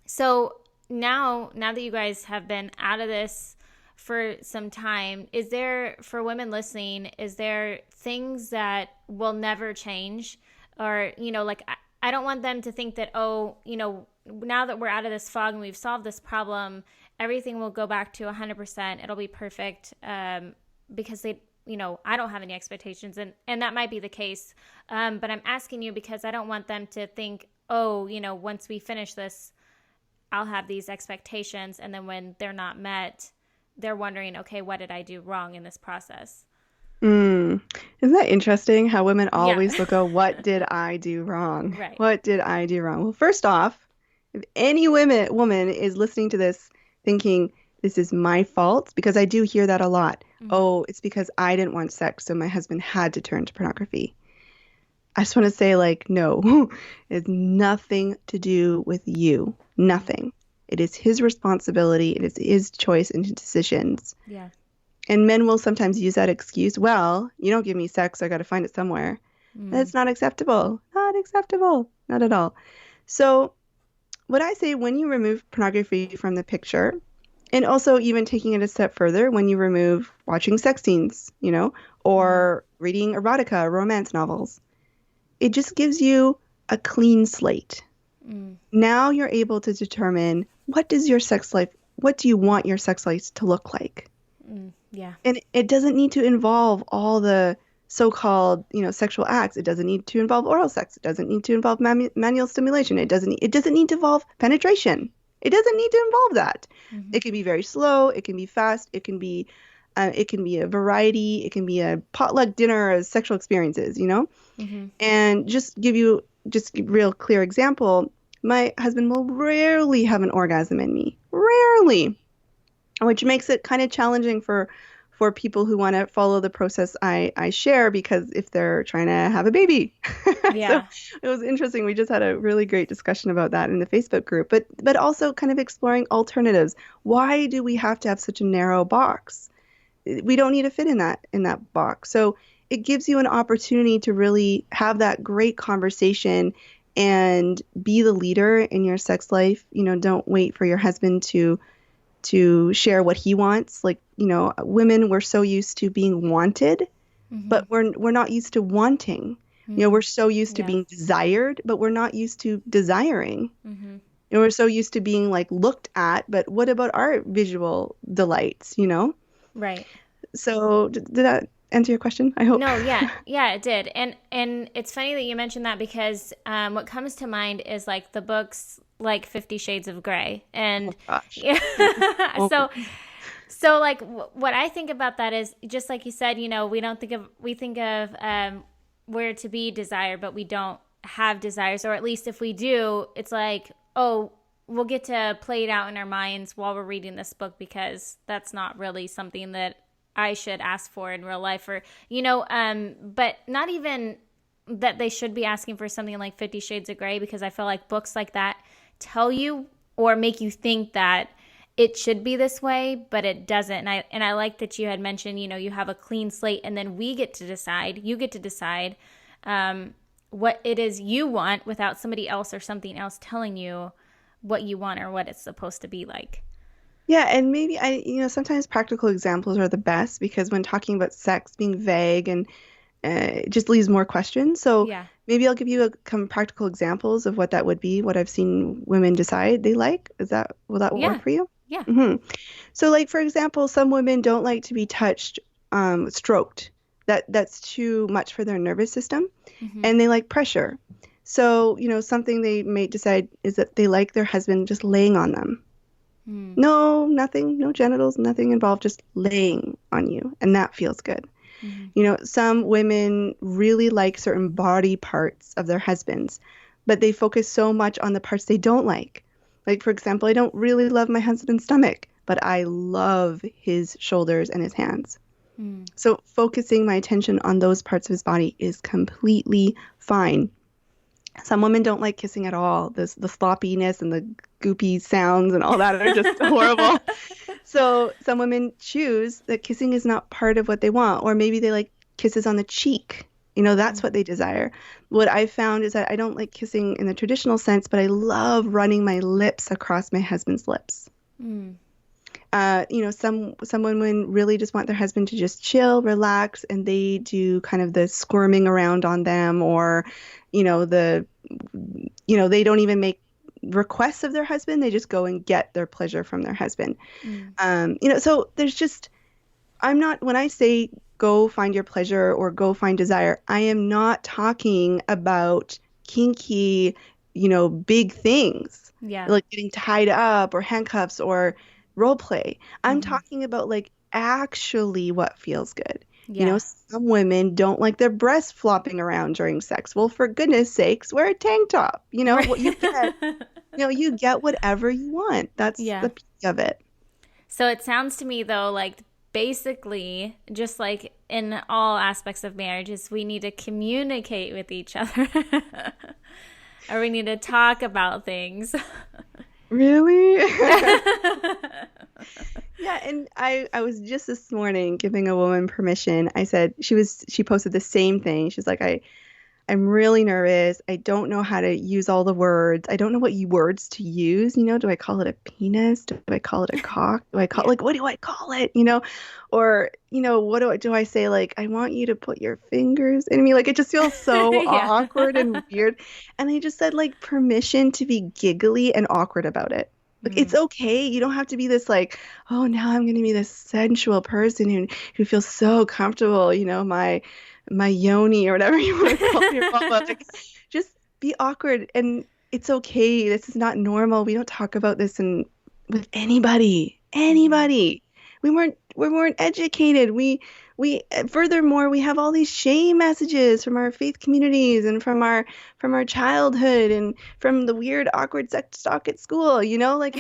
So now that you guys have been out of this for some time, is there, for women listening, is there things that will never change? Or, like, I don't want them to think that, oh, now that we're out of this fog and we've solved this problem, everything will go back to 100%. It'll be perfect. Because I don't have any expectations, and that might be the case. But I'm asking you because I don't want them to think, oh, once we finish this, I'll have these expectations, and then when they're not met, they're wondering, okay, what did I do wrong in this process? Mm. Isn't that interesting how women Yeah. always will go, what did I do wrong? Right. What did I do wrong? Well, first off, if any woman is listening to this thinking this is my fault, because I do hear that a lot. Mm-hmm. Oh, it's because I didn't want sex, so my husband had to turn to pornography. I just want to say, like, no, it's nothing to do with you. Mm-hmm. Nothing. It is his responsibility. It is his choice and his decisions. Yeah. And men will sometimes use that excuse, well, you don't give me sex, so I got to find it somewhere. Mm. That's not acceptable. Not acceptable. Not at all. So, what I say when you remove pornography from the picture, and also even taking it a step further, when you remove watching sex scenes, Mm-hmm. or reading erotica, romance novels, it just gives you a clean slate. Mm. Now you're able to determine what do you want your sex life to look like? Mm. Yeah. And it doesn't need to involve all the so-called, sexual acts. It doesn't need to involve oral sex. It doesn't need to involve manual stimulation. It doesn't need to involve penetration. It doesn't need to involve that. Mm-hmm. It can be very slow. It can be fast. It can be a variety. It can be a potluck dinner of sexual experiences. Mm-hmm. And just a real clear example, my husband will rarely have an orgasm in me. Rarely, which makes it kind of challenging for people who want to follow the process I share, because if they're trying to have a baby. So Yeah. it was interesting. We just had a really great discussion about that in the Facebook group, but also kind of exploring alternatives. Why do we have to have such a narrow box? We don't need to fit in that box. So it gives you an opportunity to really have that great conversation and be the leader in your sex life. Don't wait for your husband to share what he wants. Like, women, we're so used to being wanted, Mm-hmm. but we're not used to wanting. We're Mm. so used to Yeah. being desired, but we're not used to desiring. Mm-hmm. We're so used to being like looked at, but what about our visual delights? Right. So did that answer your question? I hope. No, yeah, yeah, it did, and it's funny that you mentioned that because what comes to mind is like the books like 50 Shades of Grey, Oh and gosh. yeah, Oh, so like what I think about that is just like you said, we think of where to be desired, but we don't have desires, or at least if we do, it's like, oh, we'll get to play it out in our minds while we're reading this book because that's not really something that I should ask for in real life, or but not even that they should be asking for something like 50 Shades of Grey, because I feel like books like that tell you or make you think that it should be this way, but it doesn't. And I like that you had mentioned, you have a clean slate, and then we get to decide. You get to decide. Um, what it is you want without somebody else or something else telling you what you want or what it's supposed to be like. Yeah, and maybe sometimes practical examples are the best because when talking about sex being vague and it just leaves more questions. So Yeah. maybe I'll give you some practical examples of what that would be, what I've seen women decide they like. Will that work Yeah. for you? Yeah. hmm So like for example, some women don't like to be touched, stroked. That's too much for their nervous system, Mm-hmm. and they like pressure. So, something they may decide is that they like their husband just laying on them. Mm. No, nothing, no genitals, nothing involved, just laying on you, and that feels good. Mm-hmm. Some women really like certain body parts of their husbands, but they focus so much on the parts they don't like. Like, for example, I don't really love my husband's stomach, but I love his shoulders and his hands. Mm. So, focusing my attention on those parts of his body is completely fine. Some women don't like kissing at all. The sloppiness and the goopy sounds and all that are just horrible. So some women choose that kissing is not part of what they want, or maybe they like kisses on the cheek. That's what Mm. they desire. What I found is that I don't like kissing in the traditional sense, but I love running my lips across my husband's lips. Mm. Some women really just want their husband to just chill, relax, and they do kind of the squirming around on them, or, they don't even make requests of their husband. They just go and get their pleasure from their husband. Mm. So there's just, I'm not, when I say go find your pleasure or go find desire, I am not talking about kinky, big things Yeah. like getting tied up or handcuffs or role play. I'm Mm-hmm. talking about like actually what feels good. Yeah. Some women don't like their breasts flopping around during sex. Well, for goodness sakes, wear a tank top. What you Right. get, you get whatever you want. That's Yeah. the beauty of it. So it sounds to me though like basically just like in all aspects of marriages we need to communicate with each other. Or we need to talk about things. Really? Yeah, and I was just this morning giving a woman permission. I said she posted the same thing. She's like, I'm really nervous. I don't know how to use all the words. I don't know what words to use. Do I call it a penis? Do I call it a cock? Do I call Yeah. like what do I call it? Or what do I say? Like I want you to put your fingers in me. Like it just feels so Yeah. awkward and weird. And I just said like permission to be giggly and awkward about it. Like it's Mm. okay. You don't have to be this like, oh, now I'm gonna be this sensual person who feels so comfortable. My yoni or whatever you want to call your mama. Like, just be awkward and it's okay. This is not normal. We don't talk about this with anybody. Mm-hmm. Anybody. We weren't educated. We furthermore, we have all these shame messages from our faith communities and from our childhood and from the weird awkward sex talk at school, like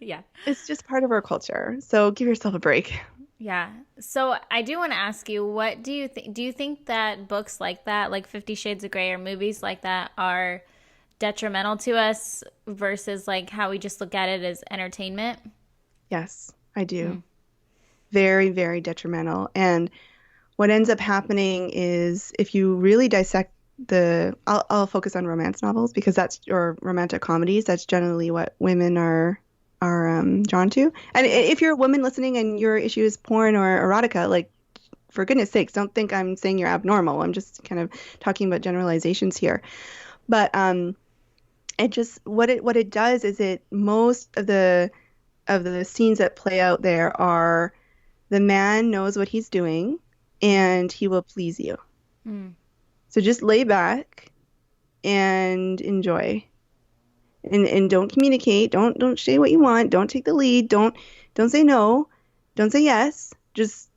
Yeah. it's just part of our culture. So give yourself a break. Yeah. So I do want to ask you, what do you think? Do you think that books like that, like 50 Shades of Grey or movies like that, are detrimental to us versus like how we just look at it as entertainment? Yes, I do. Mm. Very, very detrimental. And what ends up happening is if you really dissect I'll focus on romance novels because or romantic comedies. That's generally what women are drawn to. And Yeah. if you're a woman listening and your issue is porn or erotica, like for goodness sakes, don't think I'm saying you're abnormal. I'm just kind of talking about generalizations here. But it just what it does is most of the scenes that play out there are the man knows what he's doing and he will please you. Mm. So just lay back and enjoy. And don't communicate. Don't say what you want. Don't take the lead. Don't say no. Don't say yes. Just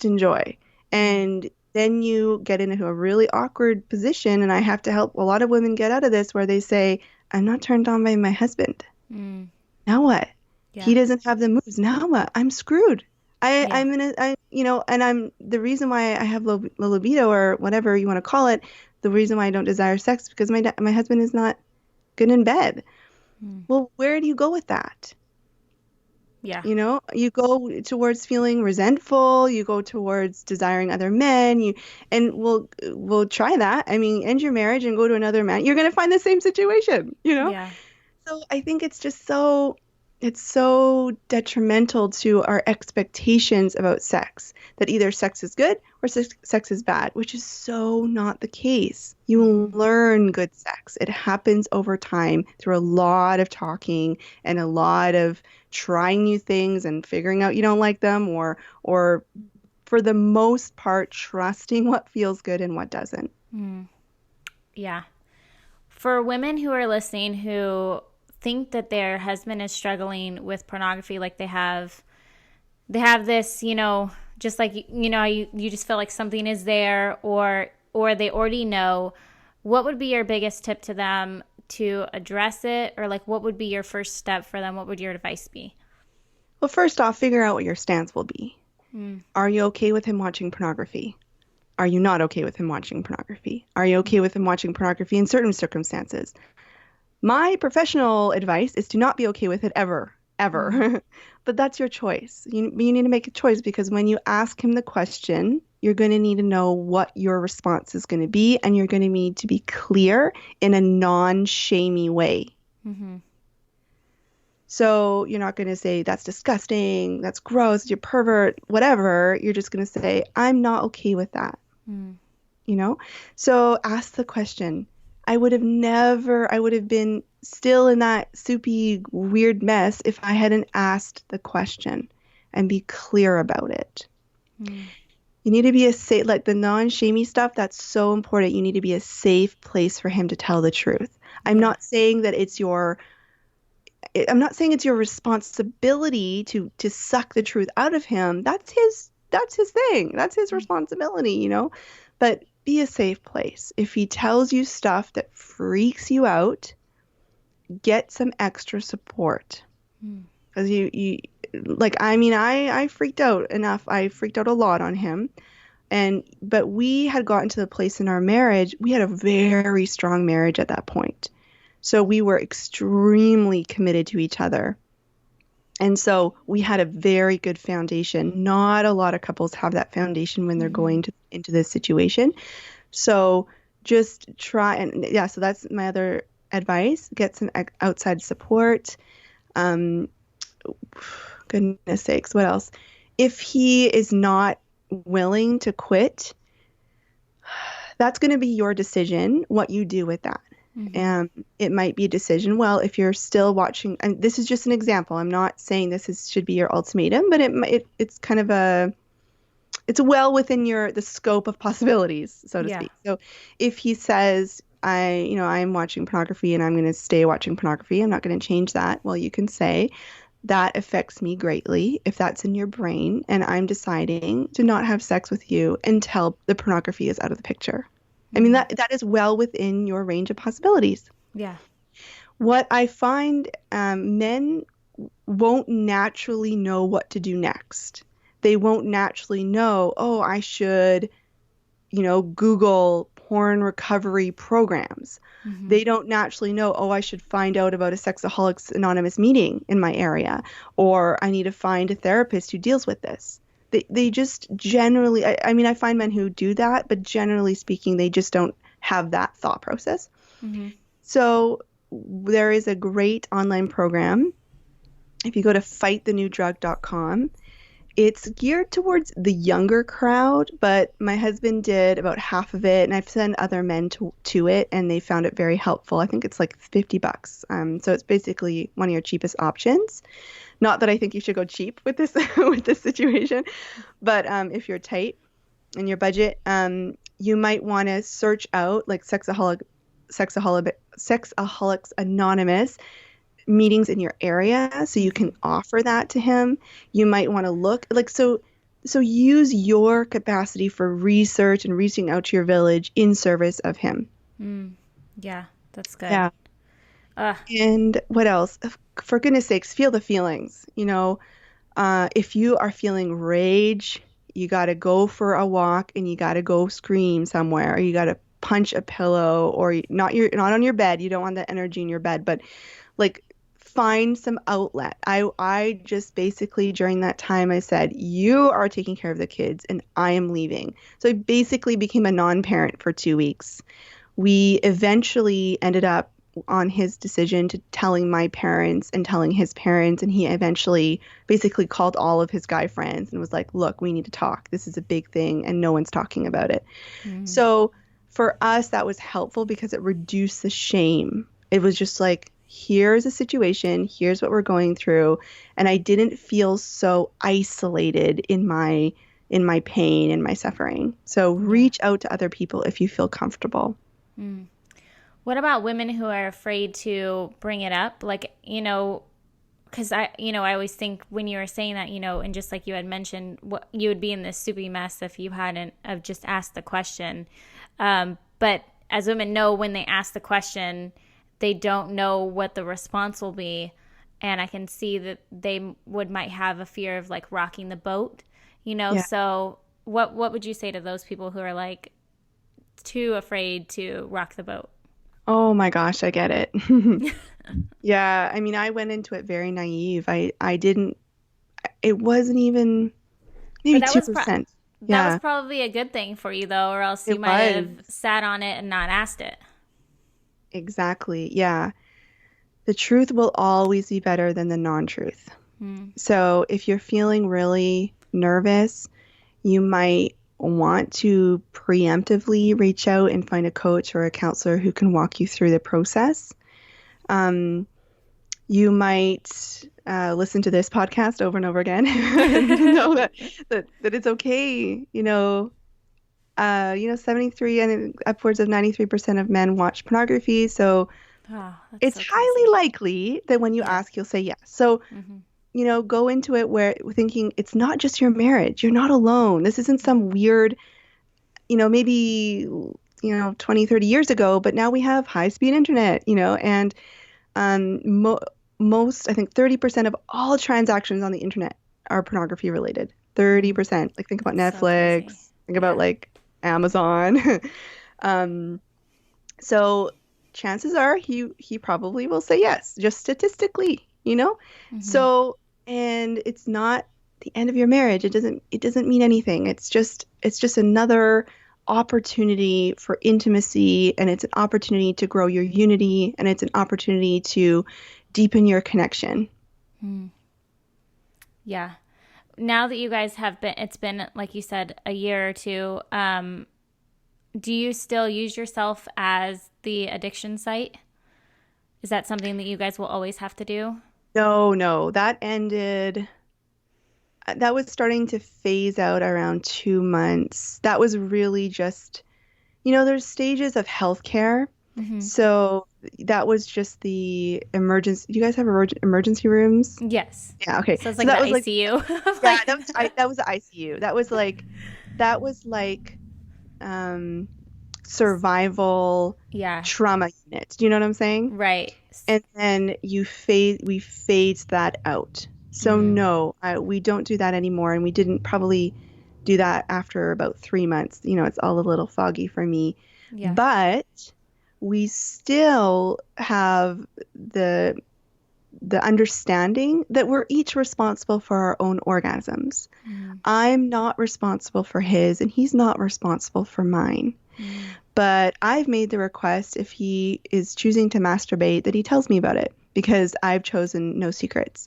enjoy. Mm. And then you get into a really awkward position and I have to help a lot of women get out of this where they say, I'm not turned on by my husband. Mm. Now what? He Yeah. doesn't have the moves. Now what? I'm screwed. Yeah. And I'm the reason why I have low libido or whatever you want to call it. The reason why I don't desire sex is because my husband is not good in bed. Mm. Well, where do you go with that? Yeah. You go towards feeling resentful, you go towards desiring other men, and we'll try that. I mean, end your marriage and go to another man. You're going to find the same situation. Yeah. So I think it's so detrimental to our expectations about sex that either sex is good or sex is bad, which is so not the case. You Hmm. learn good sex. It happens over time through a lot of talking and a lot of trying new things and figuring out you don't like them, or for the most part trusting what feels good and what doesn't. Yeah. For women who are listening who think that their husband is struggling with pornography, like they have this, just like you just feel like something is there, or they already know, what would be your biggest tip to them to address it, or like what would be your first step for them? What would your advice be? Well, first off, figure out what your stance will be. Mm. Are you okay with him watching pornography? Are you not okay with him watching pornography? Are you okay with him watching pornography in certain circumstances? My professional advice is to not be okay with it ever, Mm. ever. But that's your choice. You need to make a choice, because when you ask him the question, you're going to need to know what your response is going to be, and you're going to need to be clear in a non-shamey way. Mm-hmm. So you're not going to say, that's disgusting, that's gross, you're pervert, whatever. You're just going to say, I'm not okay with that. Mm. you know? So ask the question. I would have been still in that soupy, weird mess if I hadn't asked the question and be clear about it. Mm. You need to be a safe, like the non-shamey stuff, that's so important. You need to be a safe place for him to tell the truth. I'm Yeah. not saying that I'm not saying it's your responsibility to suck the truth out of him. That's his thing. That's his responsibility. But be a safe place. If he tells you stuff that freaks you out, get some extra support. Mm. Because you like, I mean, I freaked out enough. I freaked out a lot on him. But we had gotten to the place in our marriage, we had a very strong marriage at that point. So we were extremely committed to each other. And so we had a very good foundation. Not a lot of couples have that foundation when they're Mm-hmm. going into this situation. So just try, and yeah, so that's my other advice. Get some outside support. Um, Goodness sakes, what else? If he is not willing to quit, that's going to be your decision what you do with that. Mm-hmm. And it might be a decision. Well, if you're still watching, and this is just an example, I'm not saying should be your ultimatum, but it's kind of it's well within the scope of possibilities, so to Yeah. speak. So if he says, I'm watching pornography and I'm going to stay watching pornography, I'm not going to change that. Well, you can say, that affects me greatly if that's in your brain, and I'm deciding to not have sex with you until the pornography is out of the picture. I mean, Mm. that is well within your range of possibilities. Yeah. What I find, men won't naturally know what to do next. They won't naturally know, oh, I should, Google porn recovery programs. Mm-hmm. They don't naturally know, oh, I should find out about a Sexaholics Anonymous meeting in my area, or I need to find a therapist who deals with this. They just generally, I mean, I find men who do that, but generally speaking, they just don't have that thought process. Mm-hmm. So there is a great online program. If you go to fightthenewdrug.com, it's geared towards the younger crowd, but my husband did about half of it, and I've sent other men to it, and they found it very helpful. I think it's like $50. So it's basically one of your cheapest options. Not that I think you should go cheap with this with this situation, but if you're tight in your budget, you might want to search out like Sexaholics Anonymous meetings in your area, so you Mm-hmm. can offer that to him. You might want to look like, so use your capacity for research and reaching out to your village in service of him. Mm. Yeah. That's good. Yeah. Uh, And what else? For goodness sakes, feel the feelings. If you are feeling rage, you got to go for a walk and you got to go scream somewhere, or you got to punch a pillow, or not on your bed. You don't want that energy in your bed, but like find some outlet. I just basically during that time I said, you are taking care of the kids and I am leaving. So I basically became a non-parent for 2 weeks. We eventually ended up on his decision to telling my parents and telling his parents, and he eventually basically called all of his guy friends and was like, look, we need to talk. This is a big thing and no one's talking about it. Mm. So for us, that was helpful because it reduced the shame. It was just like, here's a situation, here's what we're going through, and I didn't feel so isolated in my pain and my suffering. So Yeah. reach out to other people if you feel comfortable. Mm. What about women who are afraid to bring it up? Like, because I always think when you were saying that, and just like you had mentioned, what you would be in this soupy mess if you hadn't have just asked the question. But as women know, when they ask the question, they don't know what the response will be, and I can see that they might have a fear of like rocking the boat, Yeah. So what would you say to those people who are like too afraid to rock the boat? Oh my gosh, I get it. Yeah, I mean, I went into it very naive. I didn't, it wasn't even But maybe 2%. that was Yeah, probably a good thing for you though, or else you it might have was. sat on it and not asked it. Exactly. Yeah. The truth will always be better than the non-truth. Hmm. So if you're feeling really nervous, you might want to preemptively reach out and find a coach or a counselor who can walk you through the process. Um, you might listen to this podcast over and over again and know that it's okay. 73 and upwards of 93% of men watch pornography. So Oh, that's it's so highly crazy. likely that when you Yeah. ask, you'll say yes. So, Hmm. go into it where thinking it's not just your marriage. You're not alone. This isn't some weird, maybe, 20, 30 years ago, but now we have high-speed internet, and most, I think 30% of all transactions on the internet are pornography related. Mm. 30%. Like think about That's so crazy. Netflix, think about Yeah. like Amazon. Um, so chances are he probably will say yes, just statistically. Hmm. So, and it's not the end of your marriage. It doesn't mean anything. It's just another opportunity for intimacy, and it's an opportunity to grow your unity, and it's an opportunity to deepen your connection. Mm. Yeah. Now that you guys have been, it's been, like you said, a year or two, do you still use yourself as the addiction site? Is that something that you guys will always have to do? No, no, that ended. That was starting to phase out around 2 months. That was really just, there's stages of healthcare. Hmm. So that was just the emergency. Do you guys have emergency rooms? Yes. Yeah, okay. So it's So like that the was like, ICU. yeah, Like, that was the ICU. That was like um survival yeah, trauma unit. Do you know what I'm saying? right. And then we phased that out. So Mm, no, we don't do that anymore, and we didn't probably do that after about 3 months. It's all a little foggy for me, yeah. but we still have the the understanding that we're each responsible for our own orgasms. Mm, I'm not responsible for his, and he's not responsible for mine. mm, But I've made the request if he is choosing to masturbate that he tells me about it because I've chosen no secrets.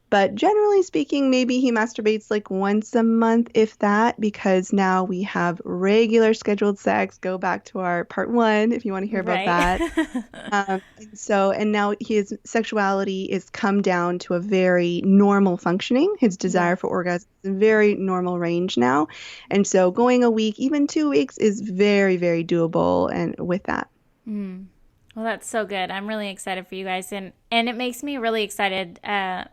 But generally speaking, maybe he masturbates like once a month, if that, because now we have regular scheduled sex. Go back to our part one if you want to hear about right. that. And now his sexuality is come down to a very normal functioning. His Yeah. desire for orgasm is in very normal range now. And so going a week, even 2 weeks is very, very doable. And with that, Mm. Well, that's so good. I'm really excited for you guys, and it makes me really excited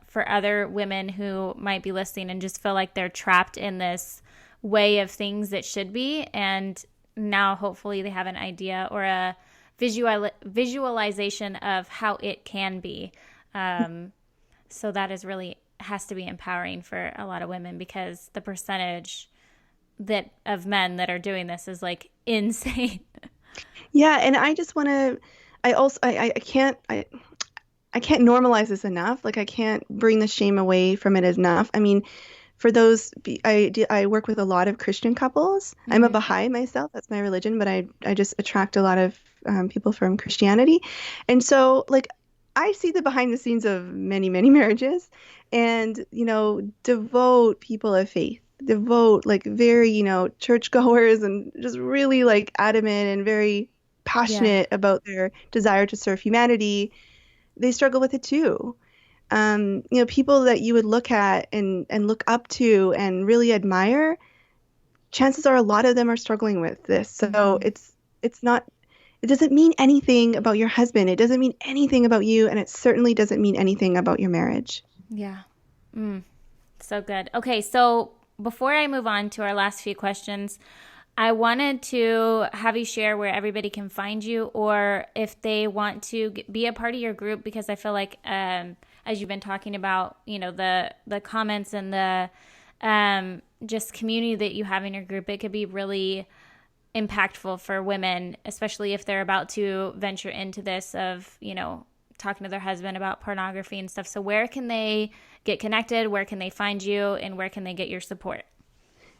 for other women who might be listening and just feel like they're trapped in this way of things that should be, and now hopefully they have an idea or a visualization of how it can be. Um, so that is really has to be empowering for a lot of women because the percentage that of men that are doing this is like insane. yeah. And I just want to, I also, I can't, I can't normalize this enough. Like I can't bring the shame away from it enough. I mean, for those, I work with a lot of Christian couples. I'm a Mm-hmm. Baha'i myself. That's my religion, but I just attract a lot of people from Christianity. And so, like, I see the behind the scenes of many, many marriages and, devout people of faith, devout, like, very, churchgoers and just really, like, adamant and very Yeah. passionate about their desire to serve humanity. They struggle with it too. People that you would look at and look up to and really admire, chances are a lot of them are struggling with this. So Mm-hmm. it's not it doesn't mean anything about your husband. It doesn't mean anything about you, and it certainly doesn't mean anything about your marriage. Yeah. Mm. So good. Okay, so before I move on to our last few questions, I wanted to have you share where everybody can find you or if they want to be a part of your group because I feel like as you've been talking about, the comments and the just community that you have in your group, it could be really impactful for women, especially if they're about to venture into this of, talking to their husband about pornography and stuff. So where can they get connected? Where can they find you? And where can they get your support?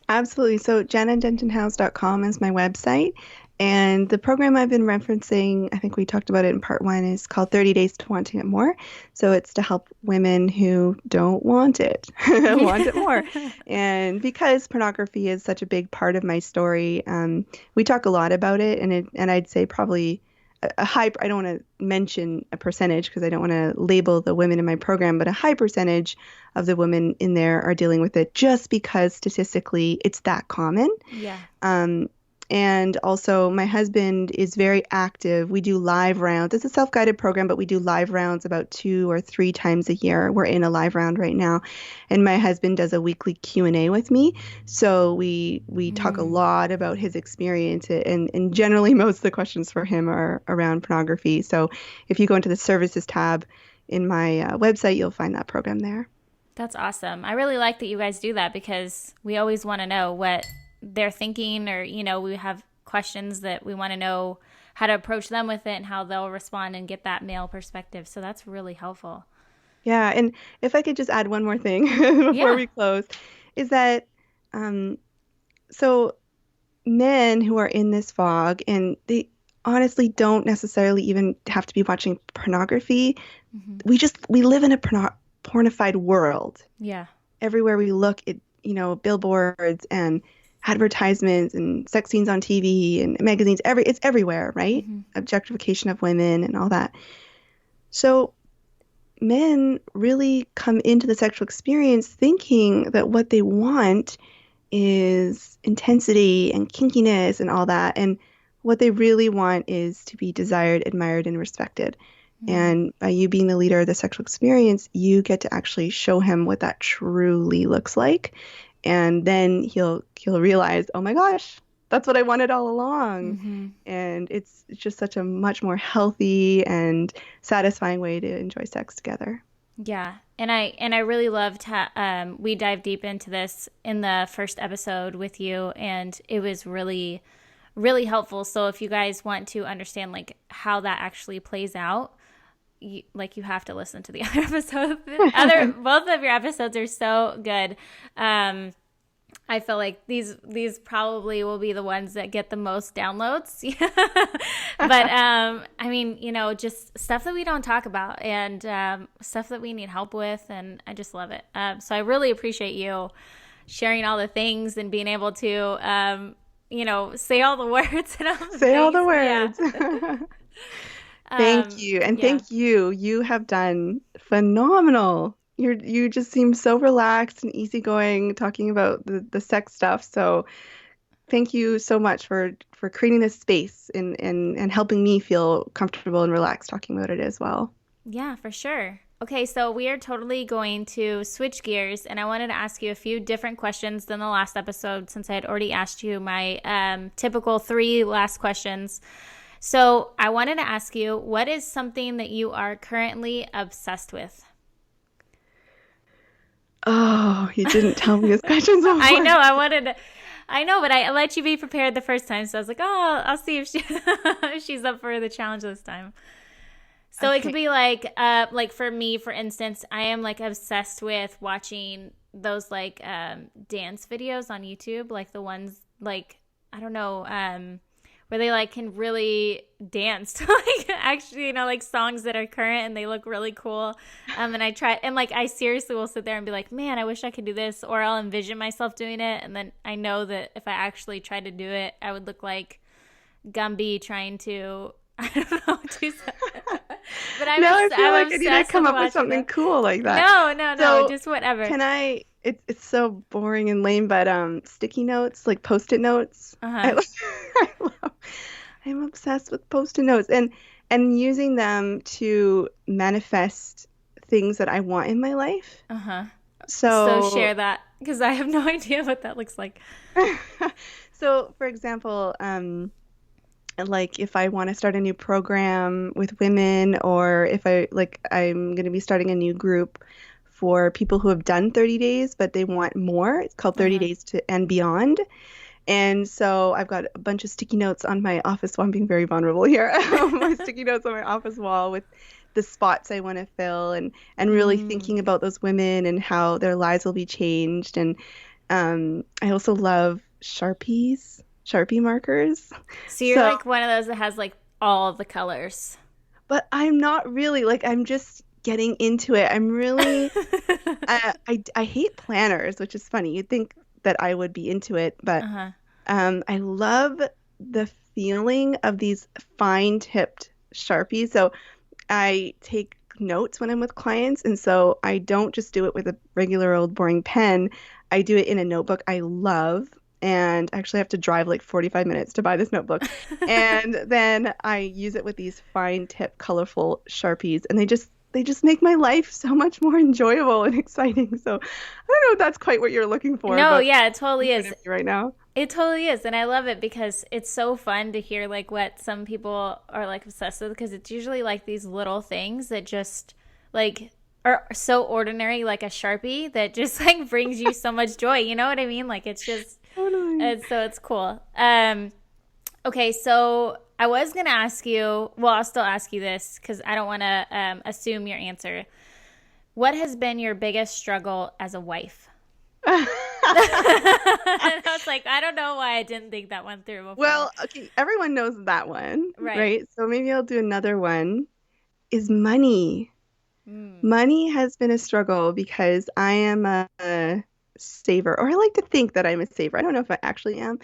Absolutely. So jannadentonhowes.com is my website. And the program I've been referencing, I think we talked about it in part one, is called 30 Days to Wanting It More. So it's to help women who don't want it, want it more. And because pornography is such a big part of my story, we talk a lot about it. And I'd say probably a high, I don't want to mention a percentage because I don't want to label the women in my program, but a high percentage of the women in there are dealing with it just because statistically it's that common. Yeah. Um, and also, my husband is very active. We do live rounds. It's a self-guided program, but we do live rounds about 2 or 3 times a year. We're in a live round right now, and my husband does a weekly Q&A with me. So we talk a Mm. lot about his experience, and generally most of the questions for him are around pornography. So if you go into the services tab in my website, you'll find that program there. That's awesome. I really like that you guys do that because we always want to know what they're thinking or, we have questions that we want to know how to approach them with it and how they'll respond and get that male perspective. So that's really helpful. Yeah, and if I could just add one more thing before Yeah. we close, is that um, so men who are in this fog and they honestly don't necessarily even have to be watching pornography. Hmm. We live in a pornified world. Yeah. Everywhere we look, billboards and advertisements and sex scenes on TV and magazines, it's everywhere, right? Hmm. Objectification of women and all that. So men really come into the sexual experience thinking that what they want is intensity and kinkiness and all that. And what they really want is to be desired, admired, and respected. Mm. And by you being the leader of the sexual experience, you get to actually show him what that truly looks like. And then he'll realize, oh my gosh, that's what I wanted all along. Hmm. And it's just such a much more healthy and satisfying way to enjoy sex together. Yeah. And I really loved how we dived deep into this in the first episode with you, and it was really, really helpful. So if you guys want to understand like how that actually plays out, you have to listen to the other episode. Other both of your episodes are so good. I feel like these probably will be the ones that get the most downloads. But I mean, just stuff that we don't talk about and stuff that we need help with, and I just love it. So I really appreciate you sharing all the things and being able to say all the words and all the Say all things. the Yeah. words. Thank you. And Yeah. thank you. You have done phenomenal. You just seem so relaxed and easygoing talking about the sex stuff. So thank you so much for creating this space and helping me feel comfortable and relaxed talking about it as well. Yeah, for sure. Okay, so we are totally going to switch gears, and I wanted to ask you a few different questions than the last episode since I had already asked you my typical 3 last questions. So I wanted to ask you, what is something that you are currently obsessed with? Oh, you didn't tell me these questions I before. know, I know, but I let you be prepared the first time, so I was like, oh, I'll see if she's up for the challenge this time. So it could Okay. be like for me, for instance, I am like obsessed with watching those like dance videos on YouTube, like the ones like I don't know, where they like can really dance to like actually, like songs that are current and they look really cool. And I try and like I seriously will sit there and be like, man, I wish I could do this, or I'll envision myself doing it, and then I know that if I actually tried to do it, I would look like Gumby trying to I don't know do something. But Now I feel I'm like I need to obsessed come with up with watching something them. cool like that. No, no, no, So just whatever. can I? It's so boring and lame, but sticky notes, like post-it notes. Uh I, huh. I love. I'm obsessed with post-it notes and using them to manifest things that I want in my life. Uh huh. So So, share that because I have no idea what that looks like. so for example, like if I want to start a new program with women, or if I'm going to be starting a new group for people who have done 30 days, but they want more. It's called Uh 30 huh. days to and beyond. And so I've got a bunch of sticky notes on my office wall. I'm being very vulnerable here. My sticky notes on my office wall with the spots I want to fill, and really Mm. thinking about those women and how their lives will be changed. And I also love Sharpie markers. So you're So, like one of those that has like all of the colors. but I'm not really like I'm just getting into it. I'm really I hate planners, which is funny. You'd think that I would be into it, Uh but huh. I love the feeling of these fine-tipped Sharpies. So I take notes when I'm with clients, and so I don't just do it with a regular old boring pen. I do it in a notebook I love, and actually have to drive like 45 minutes to buy this notebook. And then I use it with these fine-tip, colorful Sharpies, and they just make my life so much more enjoyable and exciting. So I don't know if that's quite what you're looking for, No, but yeah, it totally you're in is. me right now. It totally is. And I love it because it's so fun to hear like what some people are like obsessed with because it's usually like these little things that just like are so ordinary, like a Sharpie that just like brings you so much joy. You know what I mean? Like it's just, Totally. it's cool. Okay, so I was going to ask you, well, I'll still ask you this because I don't want to assume your answer. What has been your biggest struggle as a wife? And I was like, I don't know why I didn't think that one through before. Well, okay, everyone knows that one, Right. right? So maybe I'll do another one. Is money. Mm. Money has been a struggle because I am a saver, or I like to think that I'm a saver. I don't know if I actually am.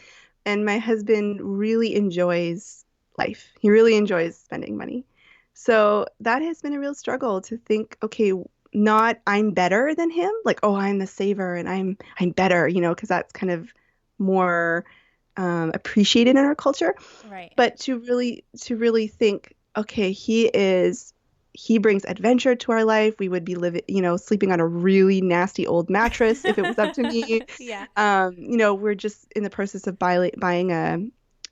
And my husband really enjoys life. He really enjoys spending money. So that has been a real struggle to think, okay, not I'm better than him, like, oh, I'm the saver and I'm better, because that's kind of more appreciated in our culture. Right. But to really think, okay, he brings adventure to our life. We would be living, sleeping on a really nasty old mattress if it was up to me. Yeah. We're just in the process of buying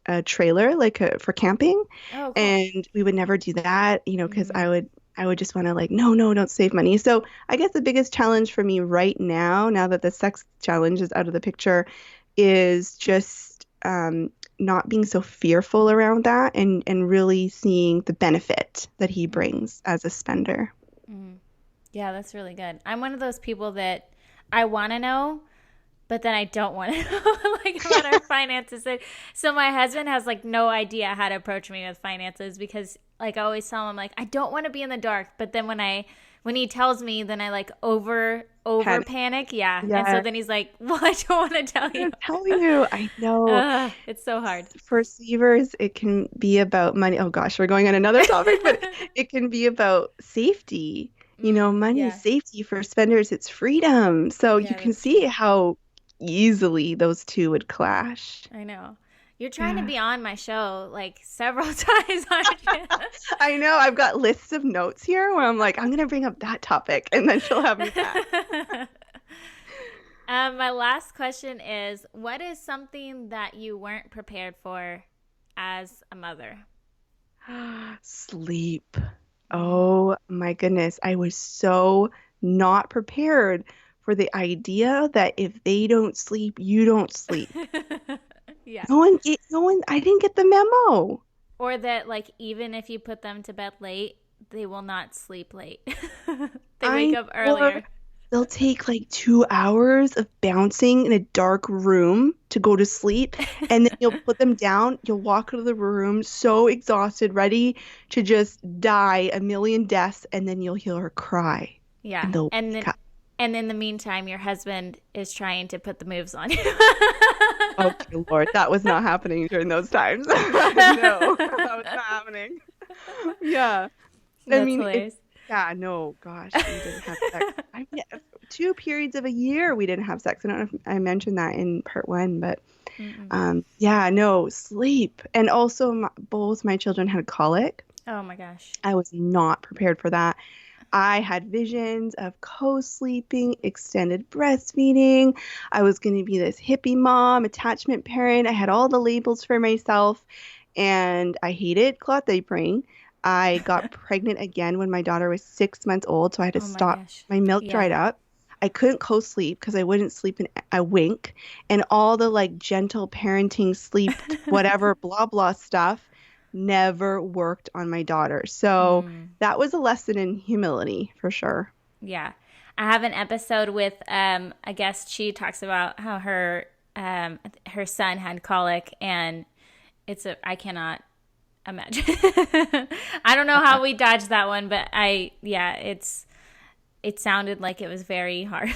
a trailer like for camping, Oh, cool. and we would never do that, because I Mm. would I would just want to like, no, no, don't save money. So I guess the biggest challenge for me right now that the sex challenge is out of the picture, is just not being so fearful around that, and really seeing the benefit that he Mm. brings as a spender. Mm. Yeah, that's really good. I'm one of those people that I want to know, but then I don't want to know like about our finances. So my husband has like no idea how to approach me with finances because like I always tell him like I don't want to be in the dark, but then when he tells me, then I like over Panic. panic, yeah. And so Yeah, then he's like, "Well, I don't want to tell I'm you." gonna tell you. I know. It's so hard. For receivers, it can be about money. Oh gosh, we're going on another topic, but it can be about safety. Money is Yeah. safety. For spenders, it's freedom. So you Yeah, can that's true. see how easily those two would clash. I know. You're trying to Yeah. be on my show like several times, aren't you? I know. I've got lists of notes here where I'm like, I'm gonna bring up that topic, and then she'll have me back. My last question is what is something that you weren't prepared for as a mother? Sleep. Mm. Oh my goodness. I was so not prepared for the idea that if they don't sleep, you don't sleep. Yeah. No one, I didn't get the memo. Or that, like, even if you put them to bed late, They will not sleep late. They wake I up or earlier. they'll take like 2 hours of bouncing in a dark room to go to sleep, and then you'll put them down. You'll walk out of the room so exhausted, ready to just die a million deaths, and then you'll hear her cry, Yeah. and they'll And wake then up. and in the meantime your husband is trying to put the moves on you. Okay, Lord, that was not happening during those times. No, that was not happening. Yeah. I That's mean, it's hilarious. yeah, no, gosh, we didn't have sex. I mean, 2 periods of a year we didn't have sex. I don't know if I mentioned that in part one, but Mm-mm. yeah, no, sleep. And also, both my children had colic. Oh my gosh. I was not prepared for that. I had visions of co-sleeping, extended breastfeeding. I was going to be this hippie mom, attachment parent. I had all the labels for myself, and I hated cloth diapering. I got pregnant again when my daughter was 6 months old, so I had to Oh my stop. gosh. My milk Yeah. dried up. I couldn't co-sleep because I wouldn't sleep in a wink, and all the like gentle parenting, sleep, whatever, blah blah stuff never worked on my daughter. So Mm, that was a lesson in humility for sure. yeah. I have an episode with a guest. She talks about how her son had colic, and I cannot imagine. I don't know Yeah. how we dodged that one, but it sounded like it was very hard.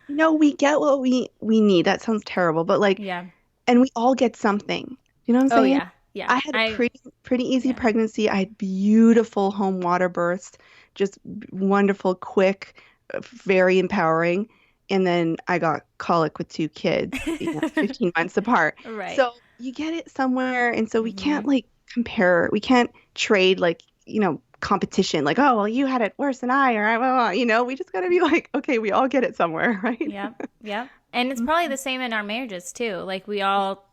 We get what we need. That sounds terrible, but like, Yeah. and we all get something. You know what I'm Oh saying? yeah. Yeah. I had a I pretty easy yeah. pregnancy. I had beautiful home water births, just wonderful, quick, very empowering. And then I got colic with 2 kids, 15 months apart. Right. So you get it somewhere, and so we can't Mhm. like compare. We can't trade like, competition. Like, oh, well, you had it worse than I, or I, well, we just gotta be like, okay, we all get it somewhere, right? Yep. Yep. And it's probably the same in our marriages too. Like we all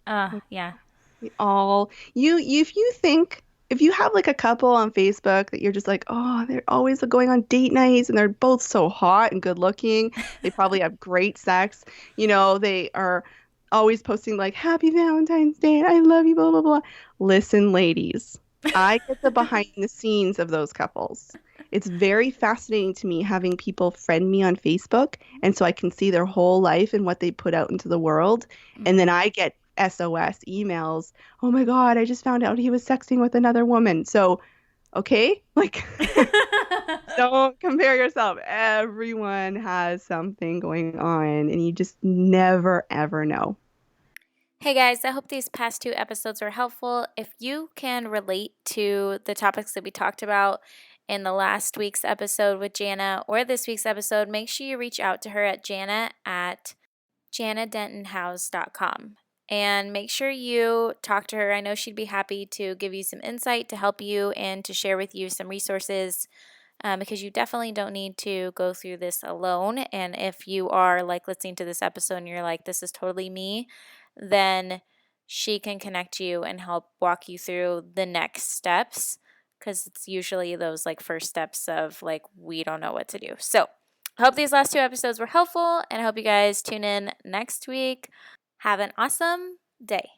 Yeah. yeah. We all if you think if you have like a couple on Facebook that you're just like, oh, they're always going on date nights and they're both so hot and good looking. They probably have great sex. They are always posting like Happy Valentine's Day, I love you, blah blah blah. Listen, ladies, I get the behind the scenes of those couples. It's very fascinating to me having people friend me on Facebook, and so I can see their whole life and what they put out into the world. And then Mm. I get SOS emails. Oh my God, I just found out he was sexting with another woman. So, okay, like, don't compare yourself. Everyone has something going on, and you just never, ever know. Hey guys, I hope these past two episodes were helpful. If you can relate to the topics that we talked about in the last week's episode with Janna or this week's episode, make sure you reach out to her at jannadentonhowes.com. And make sure you talk to her. I know she'd be happy to give you some insight to help you and to share with you some resources because you definitely don't need to go through this alone. And if you are like listening to this episode and you're like, this is totally me, then she can connect you and help walk you through the next steps because it's usually those like first steps of like, we don't know what to do. So, I hope these last two episodes were helpful and I hope you guys tune in next week. Have an awesome day.